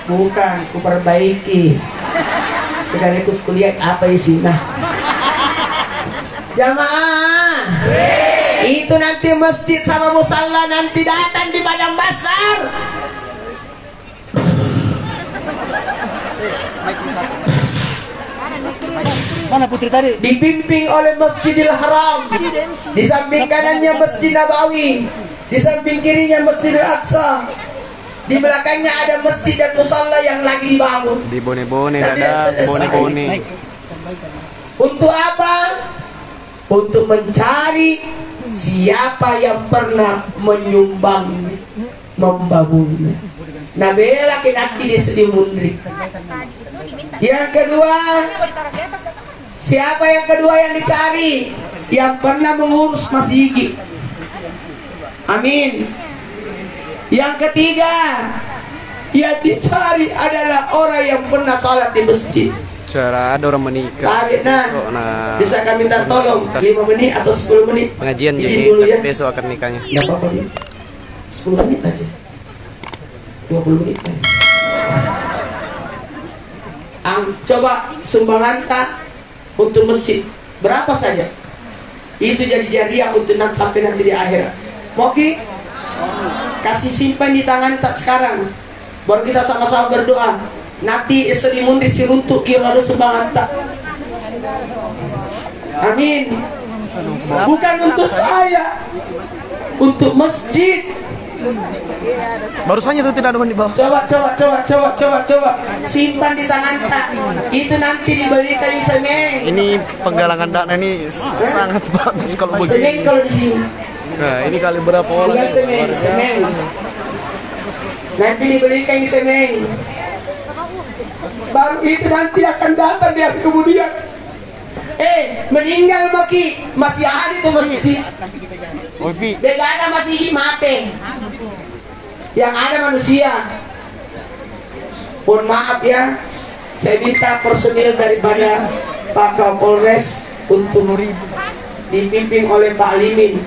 Bukan, ku perbaiki. Sekaligus kulihat apa isinya. Jamaah, itu nanti masjid sama musalla nanti datang di padang basar. Mana putri tadi? Dipimpin oleh Masjidil Haram. Di samping kanannya Masjid Nabawi, di samping kirinya Masjidil Aqsa. Di belakangnya ada masjid dan musalla yang lagi dibangun. Di bone-bone Dan tidak ada selesai. bone-bone. Untuk apa? Untuk mencari siapa yang pernah menyumbangnya, membangunnya. Nah, bela kinati di Selimundri. Yang kedua, siapa yang kedua yang dicari? Yang pernah mengurus masjid. Amin. Yang ketiga, yang dicari adalah orang yang pernah sholat di masjid. Cara ada orang menikah. Tarik, nah. Besok, nah. Bisa kami minta tolong 5 menit atau 10 menit. Pengajian Izin jadi dulu ya. besok akad nikahnya. Nggak apa-apa nih. 10 menit aja. 20 menit aja. Coba sumbangan tak untuk masjid berapa saja? Itu jadi jariah untuk nanti sampai nanti di akhirat. Moki kasih simpan di tangan tak sekarang. Baru kita sama-sama berdoa. Nanti Selimundri si runtuk kira ada sumbangan tak. Amin. Bukan untuk saya, untuk masjid. Barusannya itu tidak ada di bawah. Coba. Simpan di tangan tak. Itu nanti dibelikan di semen. Ini penggalangan dana ini sangat bagus kalau Semen begini. kalau di sini. Nah, ini kali berapa orang? Bukan semen, semen. Nanti dibelikan di semen. Baru itu nanti akan datang di hari kemudian. Meninggal Maki, masih ada itu masjid. Degana masih mati. Yang ada manusia. Mohon maaf ya, saya minta personil daripada Pak Kapolres untuk dipimpin oleh Pak Limin.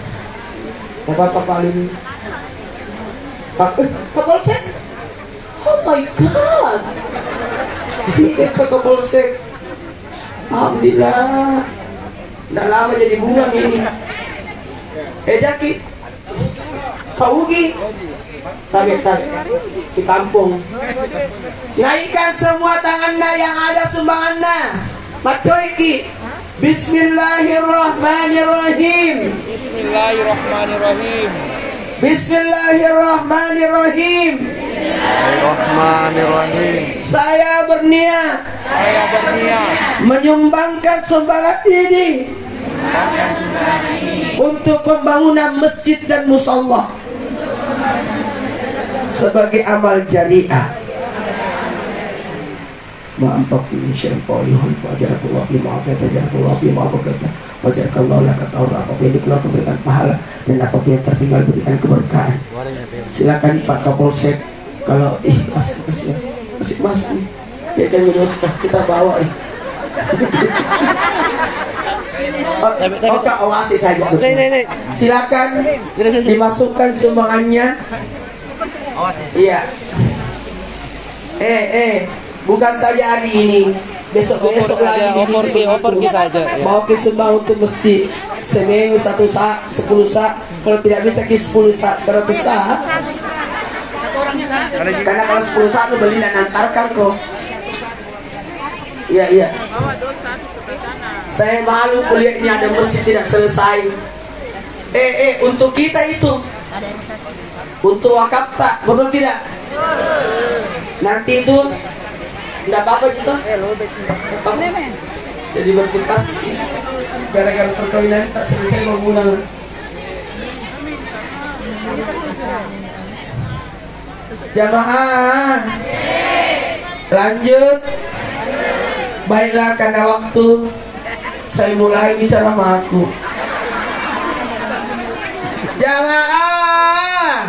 Pak Limin. Pak Kapolsek. Oh my God. Sini Pak Kapolsek. Alhamdulillah. Nggak lama jadi bunga ini. Jaki. Pak Ugi. Tarik si kampung. Naikkan semua tangannya yang ada sumbangannya. Macoiki. Bismillahirrahmanirrahim. Bismillahirrahmanirrahim. Bismillahirrahmanirrahim. Bismillahirrahmanirrahim. Saya berniat menyumbangkan sumbangan ini untuk pembangunan masjid dan musalla sebagai amal jariah. Ma'ampaq ini syaitan, fajarullah bima wajarkallahu laka taala, apabila yang dikeluarkan berikan pahala dan apabila yang tertinggal berikan keberkahan. Silakan Pak Kapolsek, kalau masih mas nih, ya kan kita bawa Oke, awasi saja. Silakan dimasukkan sumbangannya. Iya. Bukan saja hari ini, besok lagi oper saja. mau sumbang untuk masjid seminggu 1 sak, 10 sak, kalau tidak bisa 10 sak, 100 sak. Karena kalau 10 sak itu beli dan antarkan kok. Iya. Saya malu kuliah ini ada masjid tidak selesai. Untuk kita itu, untuk wakaf tak, betul tidak? Nanti itu tidak apa-apa gitu. Jadi berbekas gara-gara perkawinan tak selesai bangunan. Jamaah, lanjut. Baiklah, karena waktu saya mulai bicara sama aku. Jamaah,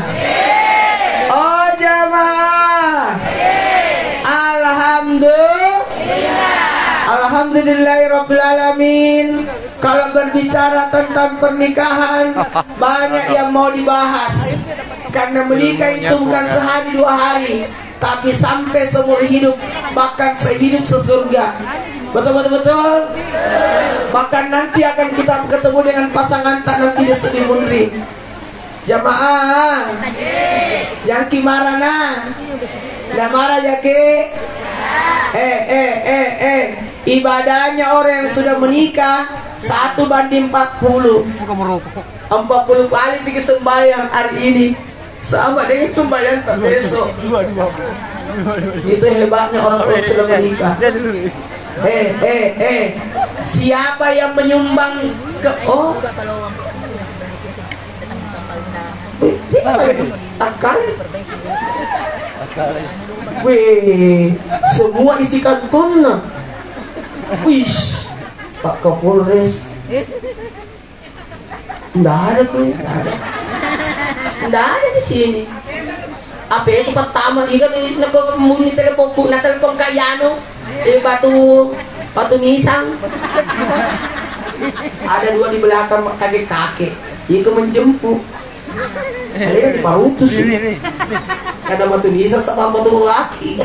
oh jamaah, Alhamdulillahirrabbilalamin. Kalau berbicara tentang pernikahan, banyak yang mau dibahas. Karena menikah itu bukan sehari 2 hari, tapi sampai seumur hidup, bahkan sehidup sesurga. Betul. Bahkan nanti akan kita ketemu dengan pasangan tak nanti di sini mundri. Jamaah, yang kimarana, dah marah ya ke? Ibadahnya orang yang sudah menikah 1:40. 40 kali bikin sembahyang hari ini sama dengan sembahyang tak besok. Itu hebatnya orang yang sudah menikah. Siapa yang menyumbang ke siapa itu? Akal. Wih, semua isi kantong. Wish, Pak Kapolres. Nggak ada tuh, nggak ada di sini. Apa itu pertama ini kan muni telepon kayano, batu nisang. Ada 2 di belakang kakek, itu menjemput. Kalian di parutus. Karena batu nisang sama batu laki.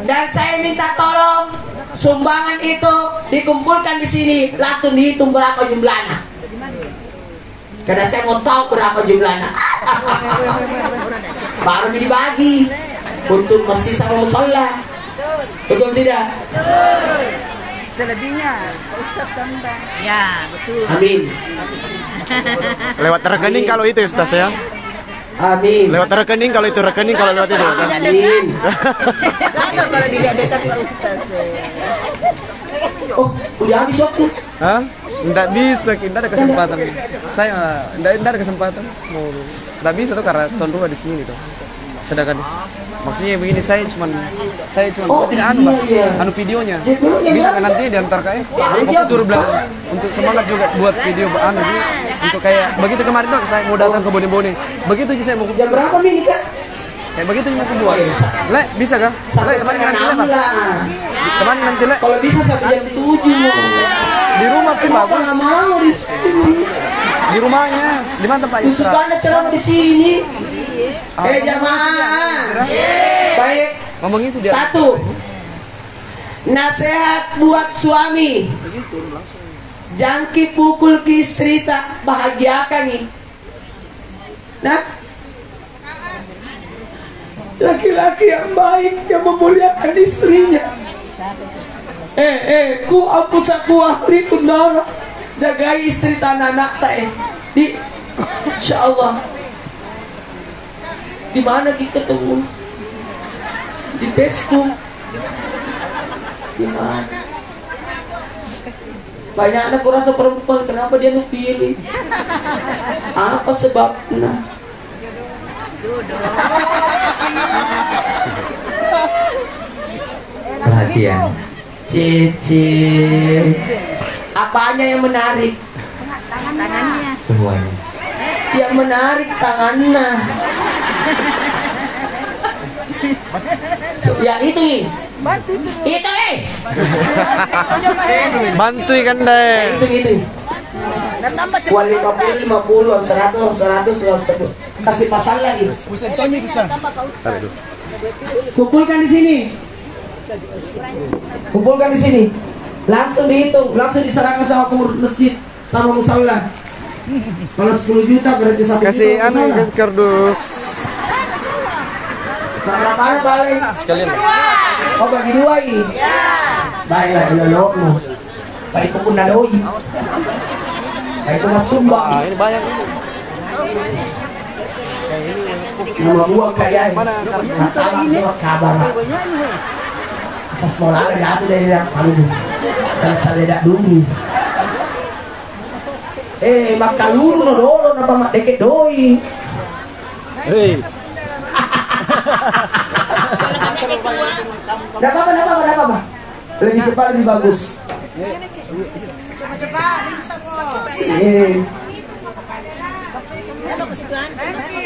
Dan saya minta tolong sumbangan itu dikumpulkan di sini, langsung dihitung berapa jumlahnya. Karena saya mau tahu berapa jumlahnya. Baru dibagi untuk masjid sama musola. Betul tidak? Betul. Selebihnya Ustaz tambah. Ya, betul. Amin. Lewat rekening kalau itu Ustaz ya. Amin. Lewat rekening kalau itu rekening kalau lewat itu. Amin. Gagal kalau dilihat dekat Pak Ustaz. Oh, udah habis waktu. Hah? Nggak bisa, nggak ada kesempatan. Saya nggak ada kesempatan. Nggak bisa tuh karena tuan rumah di sini tuh. Sedangkan maksudnya begini, saya cuma tidak anu videonya. Bisa kan nanti diantar kayak aku suruh bilang untuk semangat juga buat video anu ini, untuk kayak begitu kemarin tuh saya mau datang ke Bone-Bone. Begitu aja saya mau Jam berapa nih Kak? kayak begitu mau buat. Le, bisa kah? Le, kemarin nanti le, Pak. Kemarin nanti le. Kalau bisa sampai jam 7. Di rumah pun bagus. Nggak mau di sini. Di rumahnya. Di mana tempat Isra? Bukan ceramah di sini. Jamaah. Baik. Ngomongin sudah. 1. Nasihat buat suami. Jangki pukul ke istri tak bahagiakan nih. Nah, laki-laki yang baik yang memuliakan istrinya. Ku ampus aku ahli kundara jagai istri tanah anak tak di insyaallah. Di mana kita ketemu? Di Facebook. Di mana? Banyak anak kurasa perempuan, kenapa dia pilih? Apa sebabnya? Perhatian. Cici. Apanya yang menarik? Tangannya. Semuanya. Yang menarik tangannya. Ya itu. Bantu terus. Itu Bantu ikan deh. Itu. Dan tambah cepat Wali Ustaz. 50, 100, 100, kasih pasal lagi. Tambah Pak Ustaz. Kumpulkan di sini. Kumpulkan di sini. Langsung dihitung, langsung diserahkan sama pengurus masjid, sama musalla. Kalau 10 juta berarti 1 Kasih juta anu musalla. kasih kardus. Berapa balik? Sekalian. Oh bagi dua ini. Baiklah lo. Baik itu pun dadoi. Baik itu mas sumbang. Ini banyak. Nama buah kaya. Natalah surat kabar. Sa sekolah ada jatuh dari dak palu. Dan saya dak dulu. Makaluru no dolo napa mak deket doi. Hei. Enggak apa-apa. Lebih cepat lebih bagus.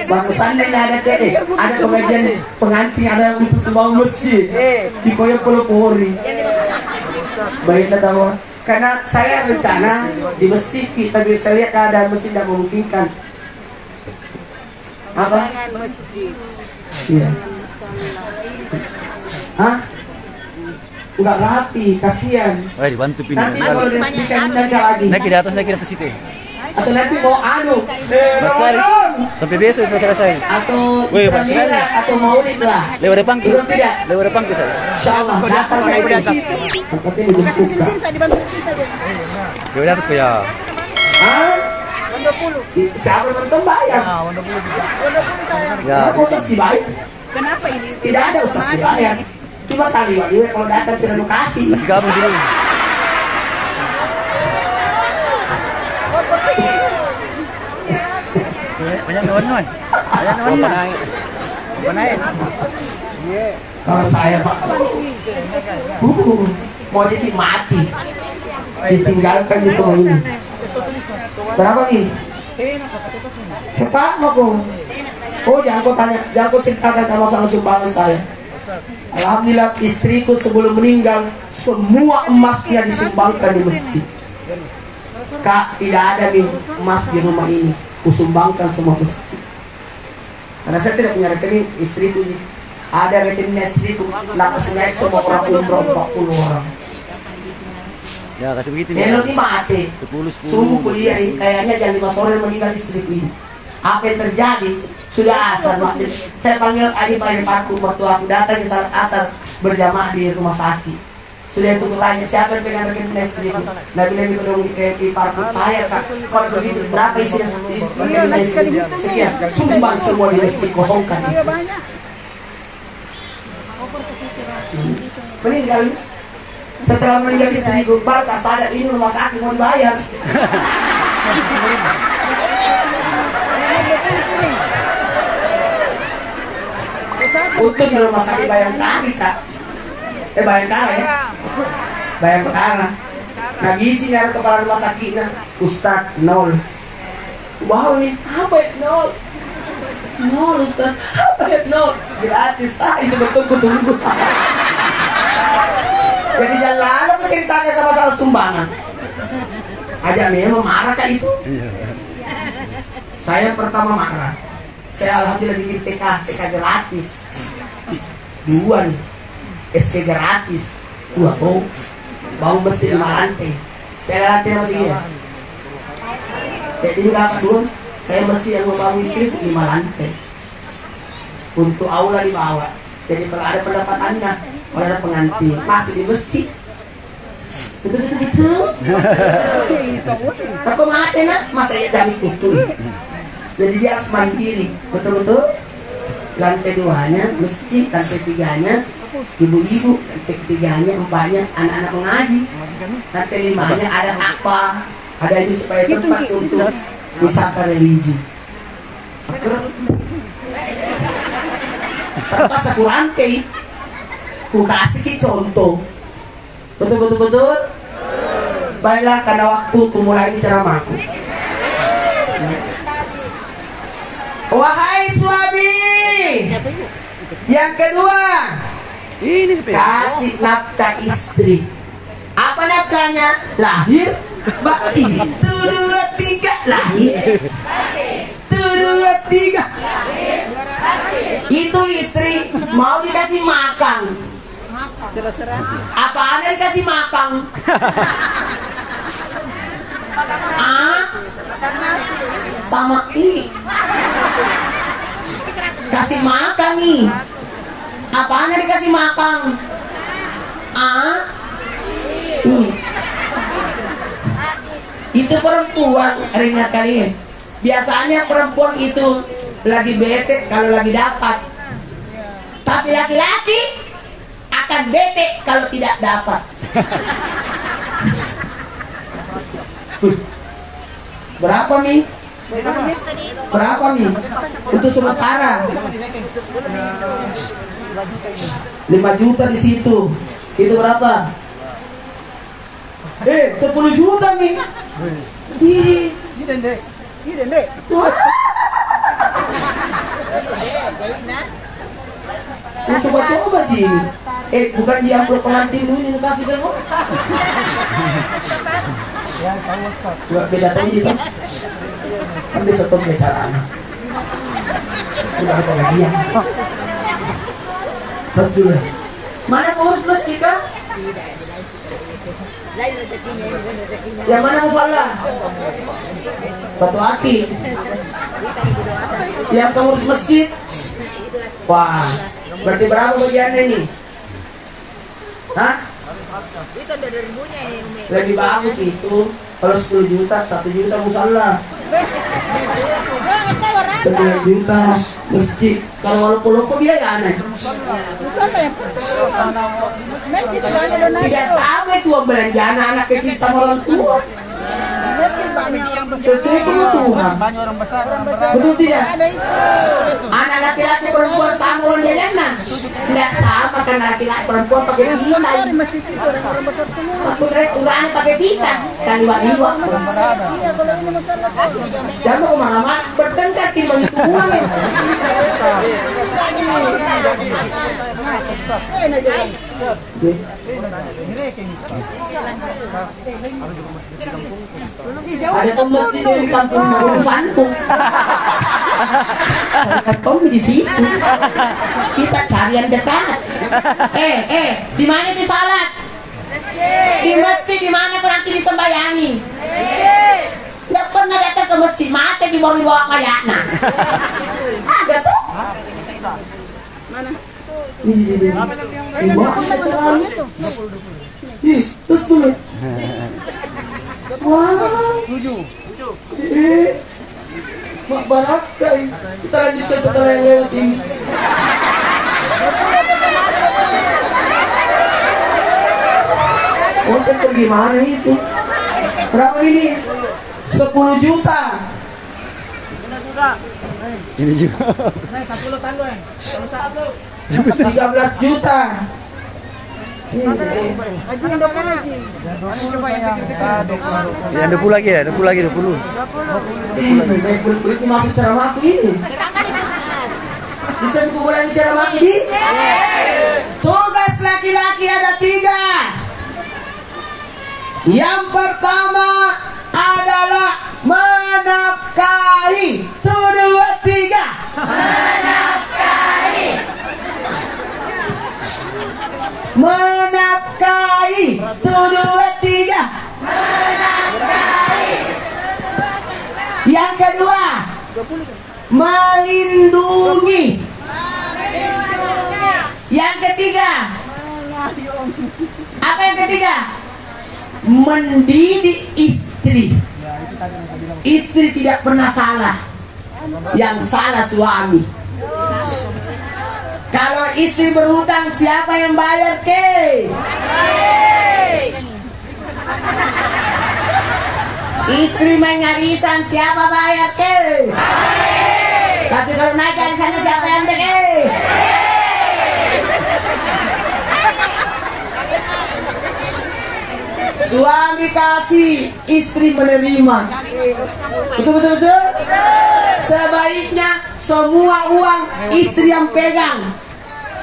Bagusan dan ada pengajian pengantin ada yang untuk semua masjid. Di koyok pelopori. Baiklah tahu. Karena saya rencana di masjid kita bisa lihat keadaan masjid tidak memungkinkan. Apa? Iya. Hah? Enggak rapi, kasihan. Wah, dibantu pindah. Nanti kalau diresmikan tidak lagi. Naik di atas, naik ke situ. Atau nanti mau anu, Mas Kari. Sampai besok itu selesai. atau Wih, Mas Kari. Islamiyah atau Maulid lah. Lewat depan Belum tidak. Lewat depan ke saya. Insyaallah datang kayak gitu. Tempatnya dibuka. Sini saya dibantu saja. Lewat atas ya. Hah? Siapa yang nonton bayar? Ya. Kenapa usah dibayar? Kenapa ini? Tidak ada usah dibayar. Cuma kali wali kalau datang ke lokasi. Masih gabung dulu. Banyak kawan-kawan. Banyak kawan-kawan. Naik. Kalau saya Pak, mau jadi mati, ditinggalkan di semua ini. Berapa nih? Cepat mau kok. Oh jangan kau tanya, jangan kau ceritakan masalah sumbangan saya. Alhamdulillah istriku sebelum meninggal semua emasnya disumbangkan di masjid. Kak, tidak ada nih emas di rumah ini, kusumbangkan semua masjid. Karena saya tidak punya rekening istriku ini. Ada rekening istriku, lapas naik semua orang umroh 40 orang. Ya, kasih begitu nih. Nelo ini mati. 10. Subuh kuliah ini, kayaknya jam 5 sore meninggal istriku ini. Apa yang terjadi? Sudah asar, Pak. Saya panggil adik Pak waktu aku datang di saat asar berjamaah di rumah sakit. Sudah itu tanya siapa yang pegang rekening istriku. Nabi Nabi kedong di parku saya Kak. Kalau begitu berapa isinya? Sekian. Sumbang semua di masjid kosongkan. Meninggal. Setelah meninggal istriku, baru tak sadar ini rumah sakit mau dibayar. Untung di rumah sakit Bayangkara Kak. Bayangkara ya. Bayangkara. Nah gizi nyari kepala rumah sakitnya Ustaz 0. Wow nih, apa ya 0? 0 Ustaz, apa ya 0? Gratis, itu betul tunggu. Jadi jangan lalu ceritakan ke masalah sumbangan. Aja memang marah kak itu. Saya pertama marah. Saya alhamdulillah di TK gratis. 2 nih. SD gratis. 2 tuh. Bangun masjid 5 lantai. Saya lantai masih ya. Saya tinggal dulu. Saya mesti yang membangun istri 5 lantai. Untuk aula di bawah. Jadi kalau ada pendapatannya, kalau ada pengantin masih di masjid. Betul. Tapi mati nak, masa ya jadi kutul. Jadi dia harus mandiri, betul-betul. Lantai 2-nya masjid, lantai 3-nya ibu-ibu, lantai 3-nya 4-nya anak-anak mengaji, lantai 5-nya ada apa? Ada ini supaya tempat untuk wisata religi. Pas aku rantai, ku kasih contoh. Betul. Baiklah, karena waktu mulai ceramahku. Wahai suami, yang kedua, kasih nafkah istri. Apa nafkahnya? Lahir, batin. 1, 2, 3, lahir. 1, 2, 3. Itu istri mau dikasih makan. Apa anda dikasih makan? Sama ini. Kasih makan nih. Apa anda dikasih makan? Itu perempuan, ingat kalian. Biasanya perempuan itu lagi bete kalau lagi dapat. Tapi laki-laki akan bete kalau tidak dapat. Berapa nih? Berapa nih? Untuk sementara 5 juta di situ. Itu berapa? 10 juta nih. Ini deh. Coba sih. Bukan di amplop pengantin dulu ini kasih kan? Gak beda tahu gitu. Kan besok tuh bicara. Udah ada kajian. Terus dulu. Mana pengurus masjid kan? Yang mana musola? Batu Aki. Yang pengurus masjid? Wah, berarti berapa bagiannya ini? Hah? Itu ada ribunya ya, Umi. Lebih bagus itu. Kalau 10 juta, 1 juta musola. 9 juta masjid. Kalau walaupun dia ya aneh. Musola yang masjid itu banyak donasi. Tidak sama itu belanja anak kecil sama orang tua. Masjid banyak orang besar. Sesuai kebutuhan. Banyak orang besar. Betul tidak? Ada itu. Anak laki-laki perempuan sama orang jajanan. Tidak sama kan laki-laki perempuan pakai Yang pita. sebentar di masjid itu orang besar semua. Udah pakai pita. Kan liwat-liwat. Iya, kalau ini masalah Jangan mau kemana-mana bertengkar timbang itu uang. enak aja. Ada tuh masjid di kampung urusanku. Kantong di situ. Kita cari yang dekat. Di mana di salat? Di masjid di mana kau nanti disembayangi? Nggak pernah datang ke masjid, mati dibawa kayaknya. Ada tuh. Mana? Terus dulu. Wah. Mak barakai. Kita lanjutkan setelah yang lewat ini. Oh, sektor gimana itu? Berapa ini? 10 juta. Ini juga. 13 juta. Haji yang berapa haji? Ya, 20 lagi ya, 20 lagi, 20. Itu masuk ceramah aku ini. Bisa buku bulan ceramah ini? Tugas laki-laki ada 3. Yang pertama adalah menafkahi. 1, 2, 3. Menafkahi. 1, 2, 3. Yang kedua, melindungi. Yang ketiga, apa yang ketiga? Mendidik istri. Istri tidak pernah salah. Yang salah suami. Kalau istri berhutang, siapa yang bayar ke? Istri main arisan, siapa bayar ke? Tapi kalau naik arisannya siapa yang bayar? Suami kasih, istri menerima. Betul. Sebaiknya semua uang istri yang pegang.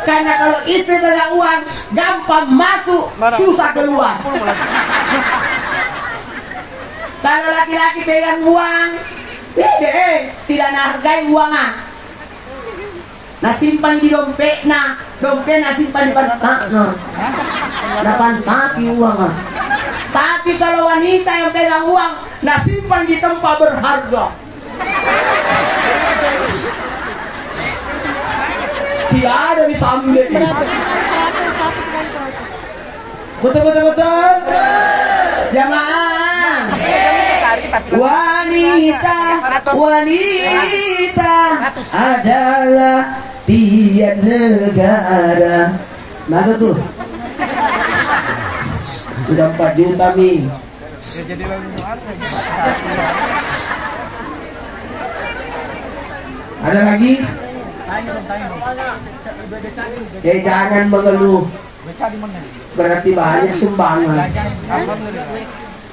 Karena kalau istri pegang uang, gampang masuk, susah keluar. Kalau laki-laki pegang uang, tidak menghargai uangnya. Nah simpan di dompet, dompetnya simpan di pantat, tapi uangnya. Tapi kalau wanita yang pegang uang, nah simpan di tempat berharga. Tidak ada bisa ambil. Betul. Jamaah. Wanita adalah tiang negara. Mana tuh? Sudah 4 juta nih. Ada lagi? Jangan mengeluh. Berarti banyak sumbangan.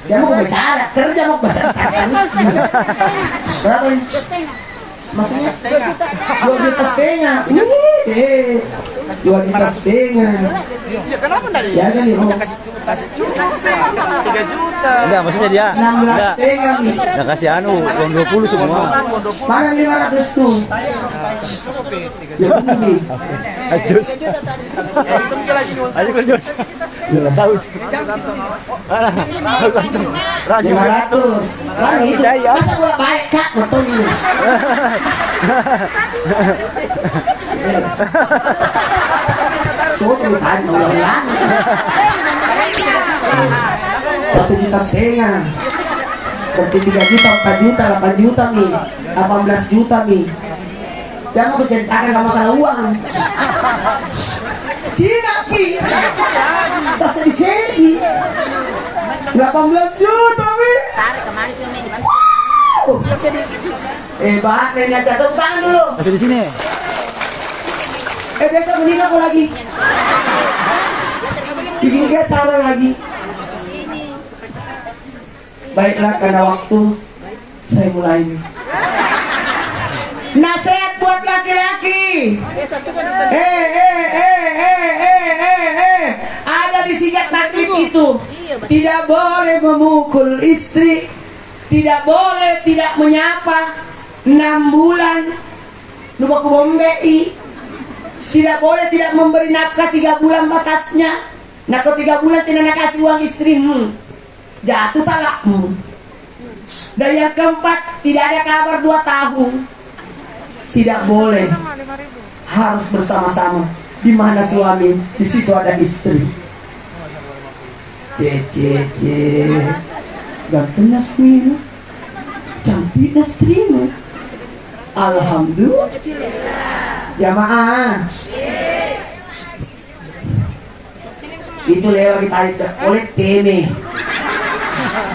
Dia mau bicara, kerja mau bicara. Berapa ini? Maksudnya 2,5 juta. 2,5 juta. Ya kenapa enggak dia? Ya kan nih, Kasih 3 juta. Enggak, maksudnya dia 16 nih. enggak kasih uang 20 semua. Mana 500 tuh? Ya begini. Ajus. Ayo kerjus. Enggak tahu. 500. Lagi itu. Masa pula baik kak, betul ini. Coba ditarik ulang. 1,5 juta. Berarti 3 juta, 4 juta, 8 juta nih, 18 juta nih. Jangan mau kecentangan gak masalah uang. Cina pi. Tas di sini. 18 juta pi. Tarik kemarin ke meja. Hebat, ini aja tepuk tangan dulu. Masih di sini. Besok meninggal aku lagi. Bikin dia cara lagi. Baiklah, karena waktu saya mulai. Nasihat buat laki-laki. Ada di singkat taklid itu. Tidak boleh memukul istri. Tidak boleh tidak menyapa. 6 bulan. Lupa kubombei. Tidak boleh tidak memberi nafkah 3 bulan batasnya. Nah kalau 3 bulan tidak nak kasih uang istrimu, jatuh talakmu. Dan yang keempat, tidak ada kabar 2 tahun. Tidak boleh. Harus bersama-sama. Di mana suami, di situ ada istri. Gantengnya suamimu, cantiknya istrimu. Alhamdulillah. Jamaah. Itu lewat ditarik oleh teme.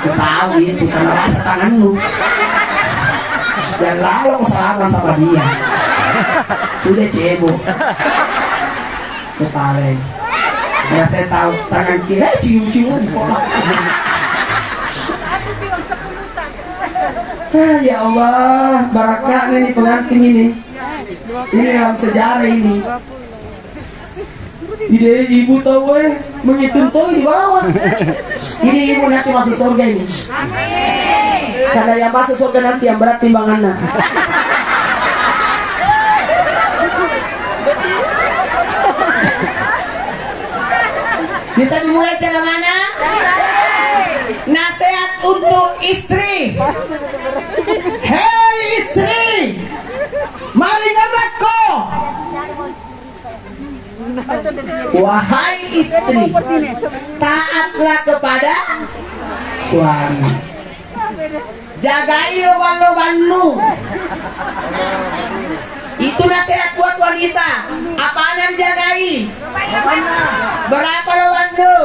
Tahu itu karena rasa tanganmu. Dan lalu salaman sama dia. Sudah cebok. Kepala. Ya saya tahu tangan kiri cium-ciuman di kolak. Ya Allah, barakahnya nih pengantin ini. Ini dalam sejarah ini. Ide ibu tahu menghitung tahu di bawah. Ini ibu nanti masuk surga ini. Karena yang masuk surga nanti yang berat timbangannya. Bisa dimulai cara mana? Nasihat untuk istri. Hei istri, mari ngabako. Wahai istri, taatlah kepada suami. Jagai loban-lobanmu. Itu nasihat buat wanita. Apaan yang dijagai? Berapa lobanmu?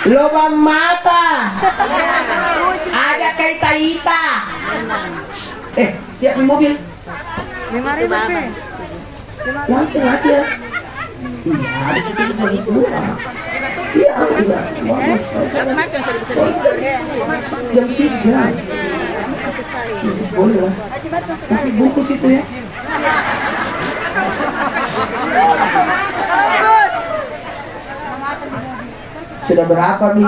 Lobang mata. Ada kaita-ita. Siap di mobil. 5.000. Langsung aja. Iya, di situ bisa itu. Iya, enggak. Makan sudah bisa tidur ya. Jam 3. Boleh lah. Tapi bungkus itu ya. Bos. Sudah berapa nih?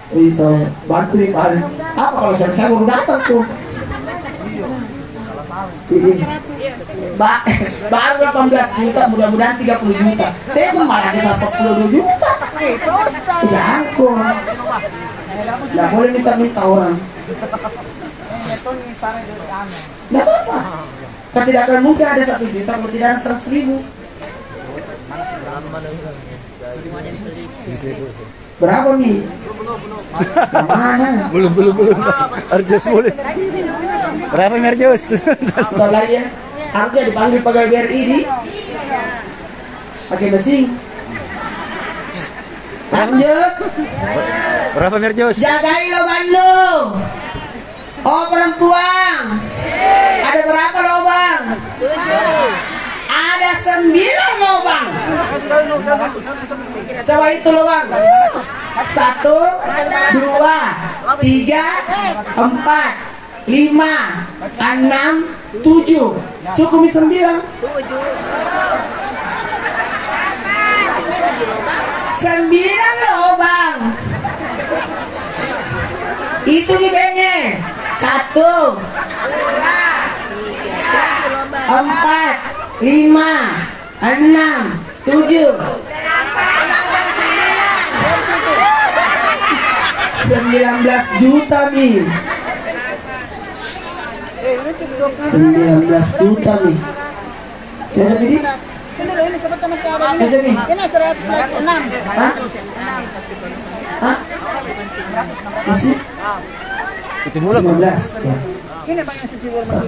Itu bantu nih Pak. Apa kalau saya baru datang tuh? Ini. Baru 18 juta, mudah-mudahan 30 juta. Tapi malah bisa 10 juta. Ya ampun. Nggak boleh minta orang. Nggak apa-apa. Kan tidak akan mungkin ada 1 juta kalau tidak ada 100.000. Berapa nih? Yang mana? Belum. Arjos boleh. Berapa Merjos? Kalau lagi ya, harusnya dipanggil pegawai BRI di pakai mesin. Lanjut. Berapa Merjos? Jagai lubang lu. Oh perempuan. Ada berapa lubang? 7. Ada 9 lubang. Coba itu lubang. 1, 2, 3, 4, 5, 6, 7. Cukup 9. 9 lubang. Itu giganya. 1, 4, 5, 6, 7. 19 juta nih. 19 juta nih. Ya ini. Ini seperti masih ada ini. Ini. Ini 106. Hah? Hah? Masih? Itu mula 15. Ya. Ini banyak sisi luar. 1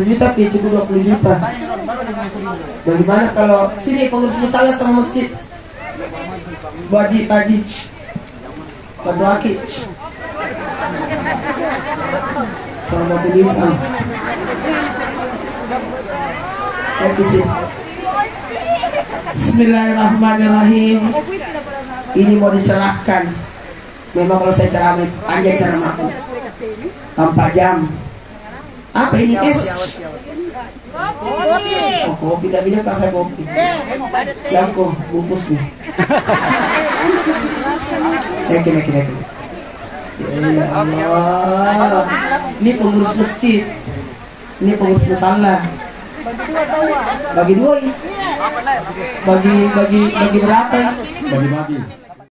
juta cukup 20 juta. Bagaimana kalau sini pengurus musalah sama masjid? Bagi pagi. Bantu aki. Sama tulisan. Bismillahirrahmanirrahim. Ini mau diserahkan. Memang kalau saya ceramah panjang ceramahku 4 jam. Apa ini es? Oh, kopi tidak bisa kasih kopi. Yang kok bungkus nih. Oke. Ya Allah. Ini pengurus masjid. Ini pengurus musalah. Bagi 2 ya. Bagi berapa? bagi-bagi.